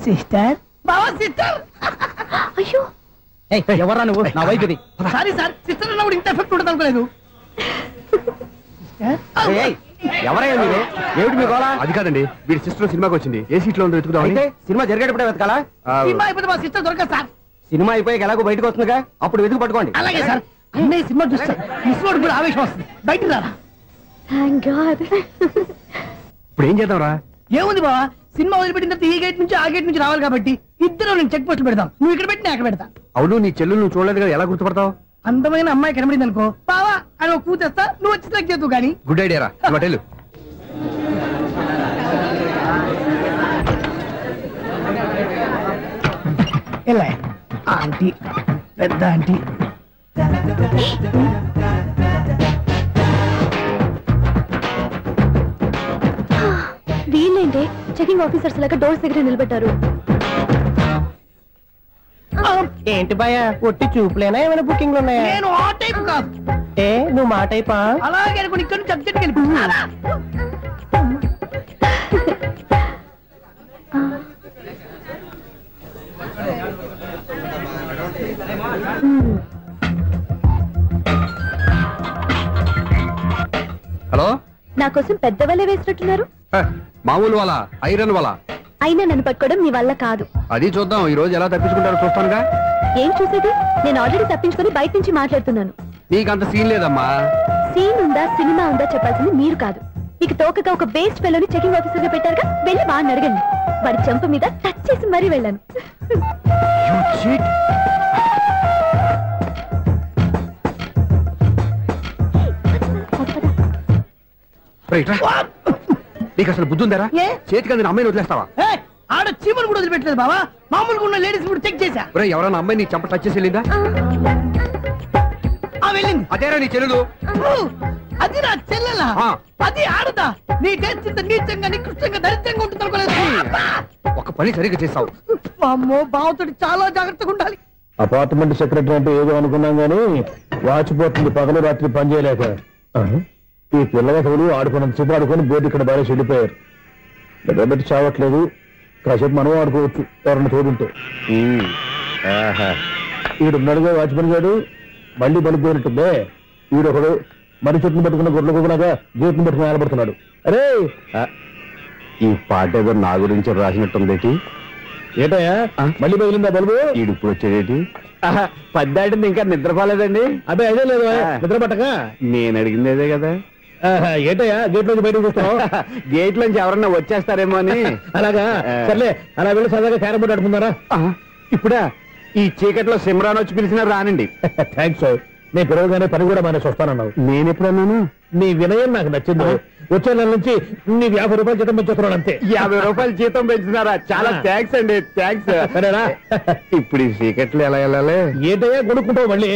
సిస్టర్ బావా సిస్టర్. అయ్యో ఎవరా నువ్వు? నా వైపు ఇది. సారీ సార్, సిస్టర్ అన్నప్పుడు ఇంత ఎఫెక్ట్ ఉంటుంది అనుకోలేదు. ఎవరైనా మీరు? ఏమిటి మీ గోళ? అది కాదండి, వీడి సిస్టర్ సినిమాకి వచ్చింది. ఏ సీట్ లో ఉందో వెతుకుదాం. అయితే సినిమా జరిగేటప్పుడే వెతకాలా? సినిమా అయిపోతే మా సిస్టర్ దొరకదు సార్. సినిమా అయిపోయి ఎలాగో బయటకు వస్తుందిగా, అప్పుడు వెతుకు పట్టుకోండి. అలాగే సార్. అన్నయ్య సినిమా చూస్తారు. మిస్ కూడా ఆవేశం వస్తుంది. బయటకు రారా. Thank God. ఇప్పుడు ఏం చేద్దాం రా? ఏముంది బావా, సినిమా వదిలిపెట్టిన తర్వాత ఈ గేట్ నుంచి ఆ గేట్ నుంచి రావాలి కాబట్టి ఇద్దరు నేను చెక్ పోస్టులు పెడతాం. నువ్వు ఇక్కడ పెట్టి నేను అక్కడ పెడతా. అవును, నీ చెల్లెలు నువ్వు చూడలేదు కదా, ఎలా గుర్తుపడతావు? అందమైన అమ్మాయి కనబడింది అనుకో బావా అని ఒక కూతేస్తా. నువ్వు వచ్చి సెలెక్ట్ చేద్దు కానీ. గుడ్ ఐడియా రా. హోటల్ ఎలా ఆంటీ, పెద్ద ఆంటీ. వీళ్ళేంటి చెకింగ్ ఆఫీసర్స్ లాగా డోర్స్ దగ్గర నిలబెట్టారు. ఏంటి భయ, ఒట్టి చూపులేనా ఏమైనా బుకింగ్లు ఉన్నాయా? నేను ఆ టైప్ కాదు. ఏ నువ్వు మా టైపా? అలాగే అనుకుని ఇక్కడ నుంచి అర్జెంట్కి వెళ్ళిపోతున్నా. హలో, నా కోసం పెద్ద వలే వేసినట్టున్నారు. మామూలు వాళ్ళ ఐరన్ వాళ్ళ. అయినా నన్ను పట్టుకోవడం మీ వల్ల కాదు. అది చూద్దాం ఈ రోజు ఎలా తప్పించుకుంటారో చూస్తానుగా. ఏం చూసేది? నేను ఆల్రెడీ తప్పించుకొని బయట నుంచి మాట్లాడుతున్నాను. నీకంత సీన్ లేదమ్మా. సీన్ ఉందా సినిమా ఉందా చెప్పాల్సింది మీరు కాదు. మీకు తోకగా ఒక బేస్ట్ ఫెలోని చెకింగ్ ఆఫీసర్ గా పెట్టారుగా, వెళ్ళి వాడిని అడగండి. వాడి చెంప మీద టచ్ చేసి మరీ వెళ్ళాను. నీకు అసలు బుద్ధి ఉందారా? చేతికి అందిన అమ్మాయిని వదిలేస్తావా? ఆడ చీమను కూడా వదిలిపెట్టలేదు బావా. మామూలుగా ఉన్న లేడీస్ కూడా చెక్ చేశా. ఎవరైనా అమ్మాయి నీ చెంప టచ్ చేసి వెళ్ళిందా? వెళ్ళింది. అదేరా నీ చెల్లెలు? అది నా చెల్లెలా? అది ఆడదా? నీ టేస్ట్ ఇంత నీచంగా నికృష్టంగా దరిద్రంగా ఉంటుంది అనుకోలేదు. ఒక పని సరిగ్గా చేస్తావు. అమ్మో, బావతోటి చాలా జాగ్రత్తగా ఉండాలి. అపార్ట్మెంట్ సెక్రటరీ అంటే ఏదో అనుకున్నాం గానీ వాచిపోతుంది పగలు రాత్రి పని చేయలేక. ఈ పిల్లలు ఆడుకున్నంత సేపు ఆడుకొని బోర్డు ఇక్కడ బయట చెడిపోయారు. నిద్రబెట్టి చావట్లేదు. కాసేపు మనం ఆడుకోవచ్చు ఎవరన్నా తోడుంటే. ఈడున్నాడుగా వాచ్మెన్ గారు, మళ్ళీ బలిపోయినట్టుందే. ఈడొకడు మరి చెట్టును పట్టుకున్న గొడ్ల కుక్కలాగా గేట్ను పట్టుకుని నిలబడుతున్నాడు. అరే, ఈ పాట ఏదో నా గురించి రాసినట్టుంది. ఏటయ్యా మళ్ళీ పగిలిందా బల్బు? ఈడు ఇప్పుడు వచ్చేదేటి? పద్దాటింది ఇంకా నిద్రపోలేదండి. అదే అదే లేదు నిద్ర పట్టక. నేను అడిగింది అదే కదా. ఏటయ్యా గేట్ నుంచి బయటకు చూస్తావు? గేట్ లోంచి ఎవరన్నా వచ్చేస్తారేమో అని. అలాగా, సర్లే అలా వెళ్ళి సరదాగా క్యారం బోర్డు ఆడుకున్నారా? ఇప్పుడా? ఈ చీకట్లో సిమ్రాన్ వచ్చి పిలిచినా రానండి. థ్యాంక్స్. నేను పిలవగానే పని కూడా మానేసి వస్తానన్నావు. నేను ఎప్పుడన్నాను? నీ వినయం నాకు నచ్చింది. వచ్చే నెల నుంచి నీ 50 రూపాయలు జీతం పెంచుతున్నాను అంతే. 50 రూపాయలు జీతం పెంచినారా? చాలా థ్యాంక్స్ అండి. థ్యాంక్స్. సరేనా? ఇప్పుడు ఈ చీకట్లు ఎలా వెళ్ళాలి? ఏంటయ్యా కొనుక్కుంటావు మళ్ళీ?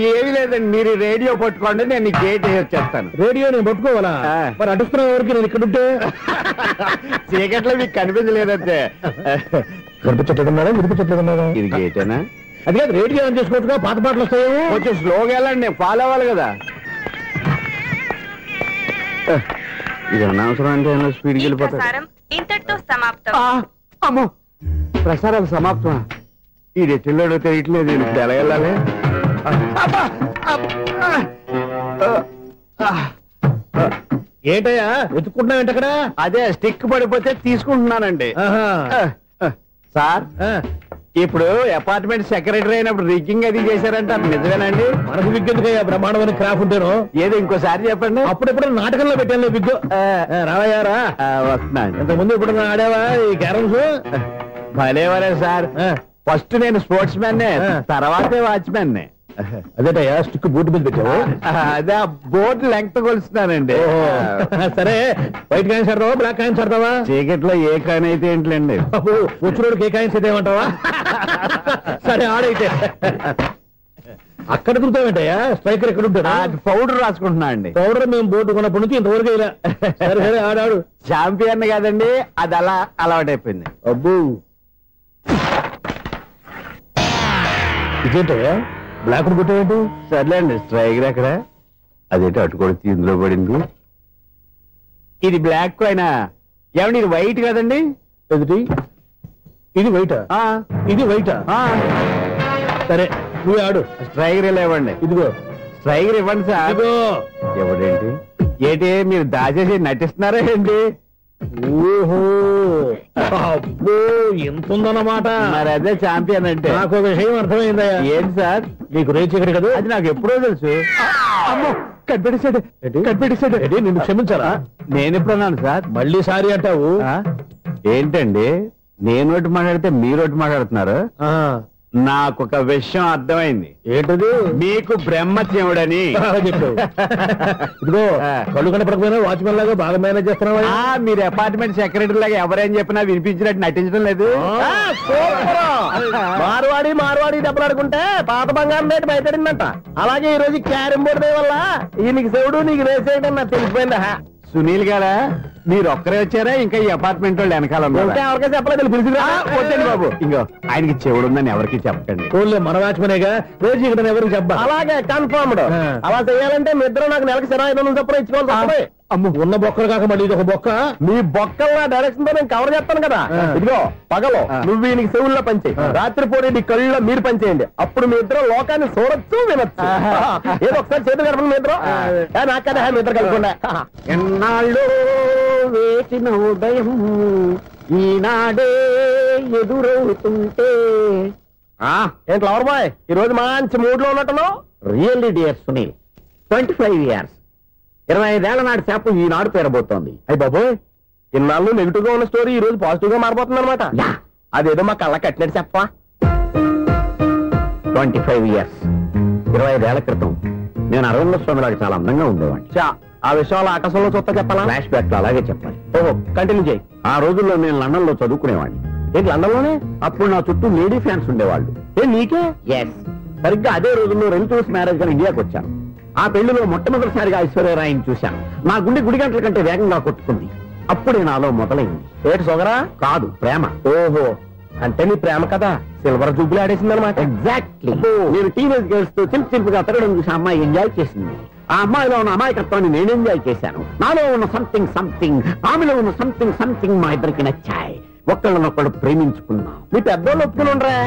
ఏమి లేదండి, మీరు రేడియో పట్టుకోండి, నేను గేట్ వచ్చేస్తాను. రేడియో నేను పట్టుకోవాలా? మరి అడుస్తున్న ఎవరికి నేను ఇక్కడ ఉంటే? చీకట్లో మీకు కనిపించలేదంటే. కనిపించట్లేదన్నారా? వినిపించట్లేదన్నారా? ఇది గేటేనా? అది కాదు, రేడియో ఆన్ చేసుకోవచ్చుగా, పాత పాటలు వస్తాయేమో. కొంచెం స్లోగా వెళ్ళండి, నేను ఫాలో అవ్వాలి కదా. ఇది అనవసరం అంటే స్పీడ్కి వెళ్ళిపోతాడు. ఇంతటితో సమాప్తం. అమ్మో, ప్రసారాలు సమాప్తం. ఈ రెట్టిల్లో తెలియట్లేదు. ఇప్పుడు ఎలా వెళ్ళాలి? ఏంటయ్యా వెతుక్కుంటున్నావు అక్కడ? అదే స్టిక్ పడిపోతే తీసుకుంటున్నానండి. సార్ ఇప్పుడు అపార్ట్మెంట్ సెక్రటరీ అయినప్పుడు రిగ్గింగ్ అది చేశారంట, నిజమేనండి? మనకు విగ్ ఎందుకయ్యా, బ్రహ్మాండమైన క్రాఫ్ ఉంటాను. ఏదో ఇంకోసారి చెప్పండి. అప్పుడెప్పుడు నాటకంలో పెట్టాను విగ్. రావయ్యారా? వస్తున్నాను. ఇంతకుముందు ఇప్పుడు ఆడావా ఈ క్యారమ్స్? భలేవరే సార్, ఫస్ట్ నేను స్పోర్ట్స్ మ్యాన్, తర్వాతే వాచ్మెన్. అదేటయ్యా స్టిక్ బూట్ మీద పెట్టావు? అదే బోర్డు లెంగ్త్ కొలుస్తున్నానండి. సరే, వైట్ కాయిన్స్ ఆడతావా, బ్లాక్ కాయిన్స్ ఆడతావా? చీకట్ లో ఏ కాయిన్ అయితే ఏంటండి, వచ్చినోడికి ఏ కాయిన్స్ అయితే ఏమంటావా? సరే ఆడైతే. అక్కడ తిరుగుతావేంటయ్యా, స్ట్రైకర్ ఎక్కడ ఉంటాడా? పౌడర్ రాసుకుంటున్నా అండి. పౌడర్ మేము బోర్డు కొన్నప్పటి నుంచి ఇంతవరకు ఇలా. సరే సరే ఆడాడు. ఛాంపియన్ కాదండి, అది అలా అలవాటైపోయింది. అబ్బు ఇదేంటయ్యా బ్లాక్ కొట్టేయండి? సర్లేండి, స్ట్రైకర్ ఎక్కడ? అదేంటి అటుకొడితే ఇందులో పడింది. ఇది బ్లాక్ కాయినా? ఏమండి ఇది వైట్ కదండి? ఎదుటి ఇది వైటా? ఇది వైటా? సరే నువ్వు ఆడు. స్ట్రైకర్ ఇలా ఇవ్వండి. ఇదిగో స్ట్రైకర్ ఇవ్వండి సార్. ఇదిగో. ఎవడేంటి ఏంటి మీరు దాచేసి నటిస్తున్నారా ఏంటి? ఓహో అబ్బో ఎంత ఉందన్నమాట. మరి అదే ఛాంపియన్ అంటే. నాకు ఒక విషయం అర్థమైందయ్యా. ఏంటి సార్? నీకు రేచి ఇక్కడ కదా? అది నాకు ఎప్పుడో తెలుసు. అమ్మో కనిపెట్టేశాడు, కనిపెట్టేశాడు. నిన్ను క్షమించారా? నేను ఎప్పుడన్నాను సార్? మళ్ళీ సారీ అంటావు? ఏంటండి నేను ఒకటి మాట్లాడితే మీరు ఒకటి మాట్లాడుతున్నారు? నాకు ఒక విషయం అర్థమైంది. ఏంటది? మీకు బ్రహ్మత్యముడని చెప్పావు. ఇదిగో కళ్ళు కనపడకపోయినా వాచ్మెన్ లాగా బాగా మేనేజ్ చేస్తున్నావా? మీరు అపార్ట్మెంట్ సెక్రటరీ లాగా ఎవరేం చెప్పినా వినిపించినట్టు నటించడం లేదు. మార్వాడి దెబ్బలాడుకుంటే పాత బంగారం రేటు బయటడిందంట. అలాగే ఈ రోజు క్యారం బోర్డు వల్ల ఈయనకి శివుడు నీకు రేసేయడం నాకు తెలిసిపోయిందా? సునీల్ గారా మీరు ఒక్కరే వచ్చారా, ఇంకా ఈ అపార్ట్మెంట్ వాళ్ళు వెనకాల ఎవరికీ చెప్పలేదు, పిలిచిరా. వద్దండి బాబు, ఇంకో ఆయనకి చెవుడుందని ఎవరికి చెప్పకండి. ఓన్లీ మన వాచ్మనేగా, రోజు ఇక్కడ ఎవరికి చెప్పా. అలాగే కన్ఫర్మ్డ్. అలా చేయాలంటే మీ ఇద్దరు నాకు నెలకు 500 చొప్పున ఇచ్చుకోవాలి. అమ్మ ఉన్న బొక్కలు కాక మళ్ళీ ఇది ఒక బొక్క. మీ బొక్కల డైరెక్షన్ తో నేను కవర్ చేస్తాను కదా. ఇదిగో పగలో నువ్వు ఈయనకి చెవుల్లో పనిచేయి, రాత్రి పూట నీ కళ్ళలో మీరు పనిచేయండి. అప్పుడు మీ ఇద్దరు లోకాన్ని చూడొచ్చు వినొచ్చు. ఏదో ఒకసారి చేతులు కలపండి మీ ఇద్దరు. నాకదే మీ ఇద్దరు కలపకుండా. ఎన్నాళ్ళు వేసిన ఉదయం ఈనాడే ఎదురవుతుంటే. ఏంటి లవర్ బాయ్, ఈ రోజు మంచి మూడ్ లో ఉన్నట్టున్నావు? రియల్లీ డియర్ సునీల్, 25 years 25 ఏళ్ల నాటి చేప ఈనాడు పేరబోతోంది. అయ్యి బాబోయ్, ఇన్నాళ్ళు నెగిటివ్ గా ఉన్న స్టోరీ ఈ రోజు పాజిటివ్ గా మారిపోతుంది అనమాట. అదేదో మా కళ్ళ కట్టినట్టు చెప్పా. 25 years 25 ఏళ్ల క్రితం నేను అరవింద స్వామిలాగా చాలా అందంగా ఉండేవాడిని. ఆ విషయాలు ఆకాశంలో చూస్తా చెప్పాలా? ఫ్లాష్ బ్యాక్ లో అలాగే చెప్పాలి. ఓహో కంటిన్యూ చేయి. ఆ రోజుల్లో నేను లండన్ లో చదువుకునేవాడిని. ఏంటి లండన్ లోనే? అప్పుడు నా చుట్టూ లేడీ ఫ్యాన్స్ ఉండేవాళ్ళు. నీకే? ఎస్, సరిగ్గా అదే రోజుల్లో రిలేటివ్స్ మ్యారేజ్ గా ఇండియాకి వచ్చాను. ఆ పెళ్లిలో మొట్టమొదటిసారిగా ఐశ్వర్యరాయని చూశాను. నా గుండె గుడి గంటల కంటే వేగంగా కొట్టుకుంది. అప్పుడే నాలో మొదలైంది. ఏటి సొగరా? కాదు, ప్రేమ. ఓహో, అంటే నీ ప్రేమ కదా సిల్వర్ జూబ్లీ ఆడేసింది అనమాట. ఎగ్జాక్ట్లీ. నేను టీనేజ్ గర్ల్స్ తో చిలుపుగా తిరగడం చూసి అమ్మాయి ఎంజాయ్ చేసింది. ఆ అమ్మాయిలో ఉన్న అమాయకత్వాన్ని నేను ఎంజాయ్ చేశాను. నాలో ఉన్న సంథింగ్ ఆమెలో ఉన్న సంథింగ్ మా ఇద్దరికి నచ్చాయి. ఒక్కళ్ళనొక్కడు ప్రేమించుకున్నాం. మీ పెద్దోళ్ళు ఒప్పుకుని ఉండరా?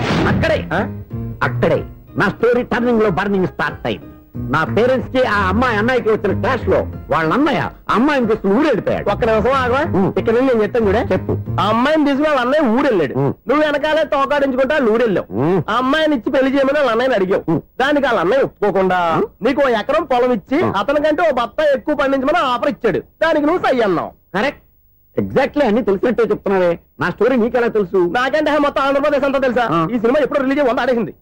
అక్కడే నా స్టోరీ టర్నింగ్ లో బర్నింగ్ స్టార్ట్ అయింది. నా పేరెంట్స్ కి ఆ అమ్మాయి అన్నయ్యకి వచ్చిన క్లాష్ లో వాళ్ళ అన్నయ్య అమ్మాయిని తీసుకుని ఊరెళ్ళిపోయాడు. ఒక్క నిమిషం ఆగవా? ఇక్కడ నేను చెప్తాను కూడా. చెప్పు. ఆ అమ్మాయిని తీసుకుని వాళ్ళ అన్నయ్య ఊరెళ్ళాడు. నువ్వు వెనకాలే తోకాడించుకుంటా ఊరెళ్ళావు. ఆ అమ్మాయిని ఇచ్చి పెళ్లి చేయమని వాళ్ళ అన్నయ్యని అడిగావు. దానికి వాళ్ళ అన్నయ్య ఒప్పుకోకుండా నీకు 1 ఎకరం పొలం ఇచ్చి అతనికంటే ఓ బత్త ఎక్కువ పండించమని ఆఫర్ ఇచ్చాడు. దానికి నువ్వు సై అన్నావు. కరెక్ట్, ఎగ్జాక్ట్లీ అన్ని తెలిసినట్టే చెప్తున్నావే. నా స్టోరీ నీకెలా తెలుసు? నాకంటే మొత్తం ఆంధ్రప్రదేశ్ అంతా తెలుసా? ఈ సినిమా ఎప్పుడు రిలీజ్ 100 ఆడేసింది.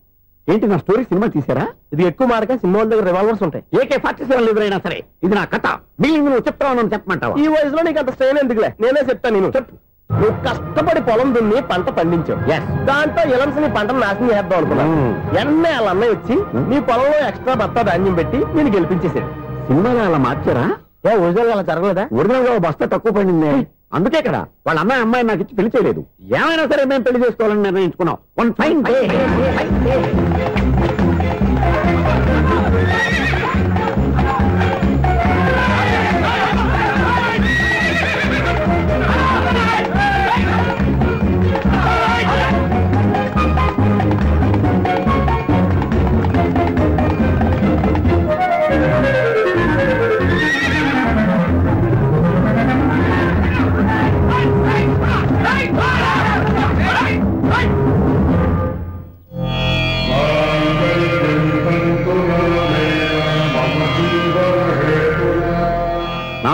ఏంటి నా స్టోరీ సినిమా తీసారా? ఇది ఎక్కువ మారక సినిమా వాళ్ళ దగ్గర రివాల్వర్స్ ఉంటాయి. AK-47 ఎదురైనా సరే ఇది నా కథ. మిగిలింది నువ్వు చెప్తావు చెప్పమంటావా? ఈ వయసులో నీకు అంత స్ట్రెయిన్ ఎందుకులే, నేనే చెప్తాను. నేను చెప్పు. నువ్వు కష్టపడి పొలం దున్ని పంట పండించావు. దాంతో ఇలమ్స్ నీ పంటను నాశనం చేద్దాం అనుకున్నావు. ఎన్నే వాళ్ళ అన్నయ్య వచ్చి నీ పొలంలో ఎక్స్ట్రా బత్తా ధాన్యం పెట్టి నేను గెలిపించేసాడు. సినిమాలో అలా మార్చారా? ఒరిజినల్ అలా జరగలేదా? ఒరిజినల్ గా బస్తా తక్కువ పడింది. అందుకే కదా వాళ్ళ అమ్మాయి నాకు ఇచ్చి పెళ్లి చేయలేదు. ఏమైనా సరే మేము పెళ్లి చేసుకోవాలని నిర్ణయించుకున్నాం. One fine day.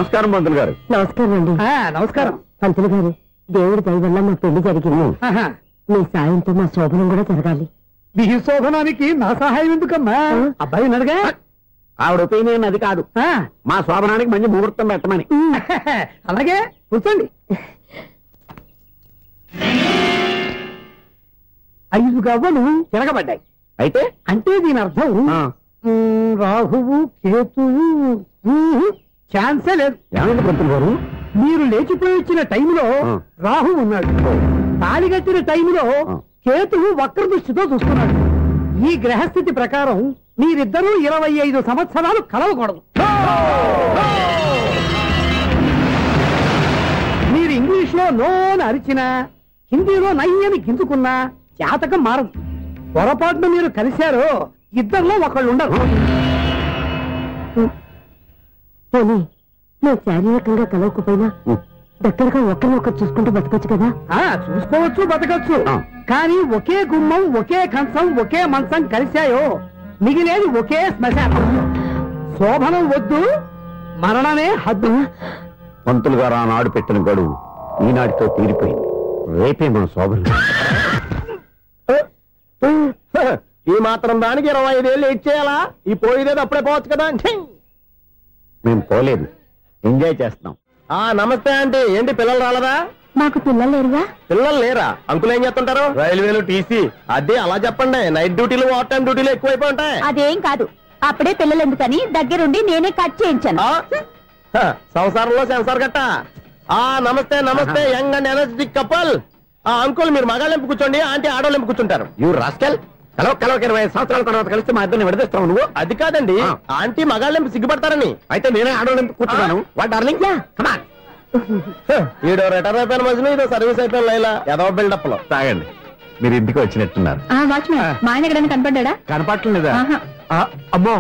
నమస్కారం పంతులు గారు. నమస్కారం అండి. నమస్కారం పంతులు గారు. దేవుడి దయ వల్ల మా పెళ్లి జరిగింది. మీ సాయంతో మా శోభనం కూడా జరగాలి. మీ శోభనానికి నా సహాయం ఎందుకమ్మా? అబ్బాయి అడగా. ఆవిడ ఒపీనియన్ అది కాదు, మా శోభనానికి మంచి ముహూర్తం పెట్టమని. అలాగే కూర్చోండి. 5 గవ్వలు తిరగబడ్డాయి. అయితే అంటే దీని అర్థం రాహువు కేతువు ఛాన్సే లేదు. ఏమైంది పంతులు గారు? మీరు లేచిపోయి వచ్చిన టైంలో రాహు ఉన్నాడు, తాళిగట్టిన టైంలో కేతువు వక్ర దృష్టితో చూస్తున్నాడు. ఈ గ్రహస్థితి ప్రకారం మీరిద్దరూ 25 సంవత్సరాలు కలవకూడదు. మీరు ఇంగ్లీష్ లో నోని అరిచినా, హిందీలో నయ్యని గింజుకున్నా జాతకం మారదు. పొరపాటున మీరు కలిశారో ఇద్దరిలో ఒకళ్ళు ఉండరు. మేము శారీరకంగా కలవకపోయినా దగ్గరగా ఒకరినొకరు చూసుకుంటూ బతకొచ్చు కదా. చూసుకోవచ్చు, బతకచ్చు. కానీ ఒకే గుమ్మం, ఒకే కంచం, ఒకే మంచం కలిశాయో మిగిలేది ఒకే శ్మశానం. శోభనం వద్దు, మరణమే హద్దు. పంతులు గారు ఆనాడు పెట్టిన గడువు ఈనాటితో తీరిపోయింది. రేపే మన శోభనం. ఈ మాత్రం దానికి 25 ఏళ్ళు ఇచ్చేయాలా? ఈ పోయేదేది అప్పుడే పోవచ్చు కదా. మేము పోలేదు, ఎంజాయ్ చేస్తున్నాం. నమస్తే ఆంటీ. ఏంటి పిల్లలు రాలదా? మాకు పిల్లలు లేరుగా. పిల్లలు లేరా? అంకులు ఏం చేస్తుంటారు? రైల్వేలు, టీసీ. అదే అలా చెప్పండి. నైట్ డ్యూటీలు, ఓవర్ టైం డ్యూటీలు ఎక్కువైపోయి ఉంటాయి. అదేం కాదు, అప్పుడే పిల్లలు ఎందుకని దగ్గరుండి నేనే కట్ చేయించాను. సంసారంలో సెన్సార్ గట్ట. నమస్తే నమస్తే, young and energetic couple. Uncle మీరు మగాళ్ళెంపు కూర్చోండి, ఆంటీ ఆడోళ్ళెంపు కూర్చుంటారు. యూ రాస్కెల్, కలవక 20 సంవత్సరాల తర్వాత కలిస్తే మా ఇద్దరిని విడదీస్తావు నువ్వు. అది కాదండి, ఆంటీ మగాళ్ళెంపు సిగ్గుపడతారని. అయితే నేనే ఆడోళ్ళెంపు కూర్చున్నాను. What darling, come on. ఈడో రిటైర్ అయిపోయిన మధ్యలో ఇదో సర్వీస్ అయిపోయిన లైలా ఏదో బిల్డప్ లో. తాగండి, మీరు ఇంటికి వచ్చినట్టున్నారు. వాచ్మెన్ మా ఆయన ఎక్కడైనా కనపడ్డా? కనపడలేదా? అమ్మో,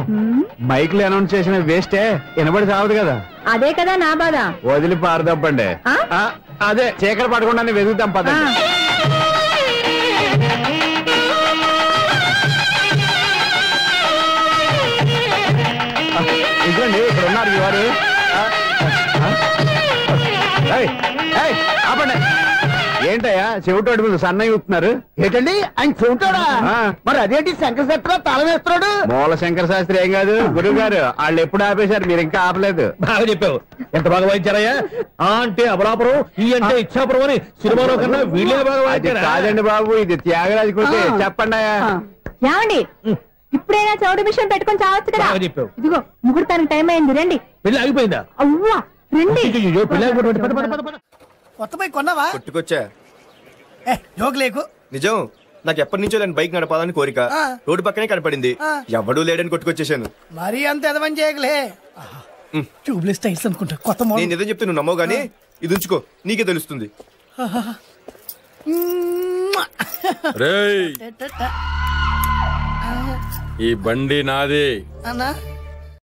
మైక్లు అనౌన్స్ చేసిన వేస్టే, వినబడి సావదు కదా. అదే కదా నా బాధ. వదిలి పారదప్పండి. అదే చీకటి పడకుండా వెతుకుతాం పదండి. ఇదండి ఇక్కడ ఉన్నారు ఈ వారు. ఆపండి. ఏంటయ్యా చెవిటోడి మీద సన్నయ్య ఊతున్నారు? ఏంటండి ఆయన చెబుతాడా? మరి అదేంటి శంకర శాస్త్రి తాళం వేస్తున్నాడు? మూల శంకర శాస్త్రి ఏం కాదు, గురువు గారు. వాళ్ళు ఎప్పుడు ఆపేశారు, మీరు ఇంకా ఆపలేదు. బాగా చెప్పావు. ఎంత బాగా వాయించారయ్యా. అంటే అబలాపురం, ఈ అంటే ఇచ్చాపురం అని సినిమాలో కన్నా వీళ్ళే బాగా వాయించారు. కాదండి బాబు, ఇది త్యాగరాజు కృతి. చెప్పండి అయ్యా. ఏమండి, ఇప్పుడైనా చౌడు మిషన్ పెట్టుకొని చావచ్చు కదా. చెప్పావు. ఇదిగో ముహూర్తానికి టైం అయింది, రండి. పెళ్లి ఆగిపోయిందా? అవ్వా రండి. కొత్త బైక్ కొన్నావా? కొట్టుకొచ్చా. జోక్ లేకు. నిజం, నాకు ఎప్పటి నుంచో దాని బైక్ నడపాలని కోరిక. రోడ్డు పక్కనే కనపడింది, ఎవడూ లేడని కొట్టుకొచ్చేసాను. మరీ అంత ఎదవని చేయగలే. ట్యూబ్లెస్ టైర్స్ అనుకుంటా, కొత్త మోడల్. నేను నిజం చెప్తే నువ్వు నమ్మవు గానీ ఇది ఉంచుకో, నీకే తెలుస్తుంది. ఈ బండి నాదే. అన్నా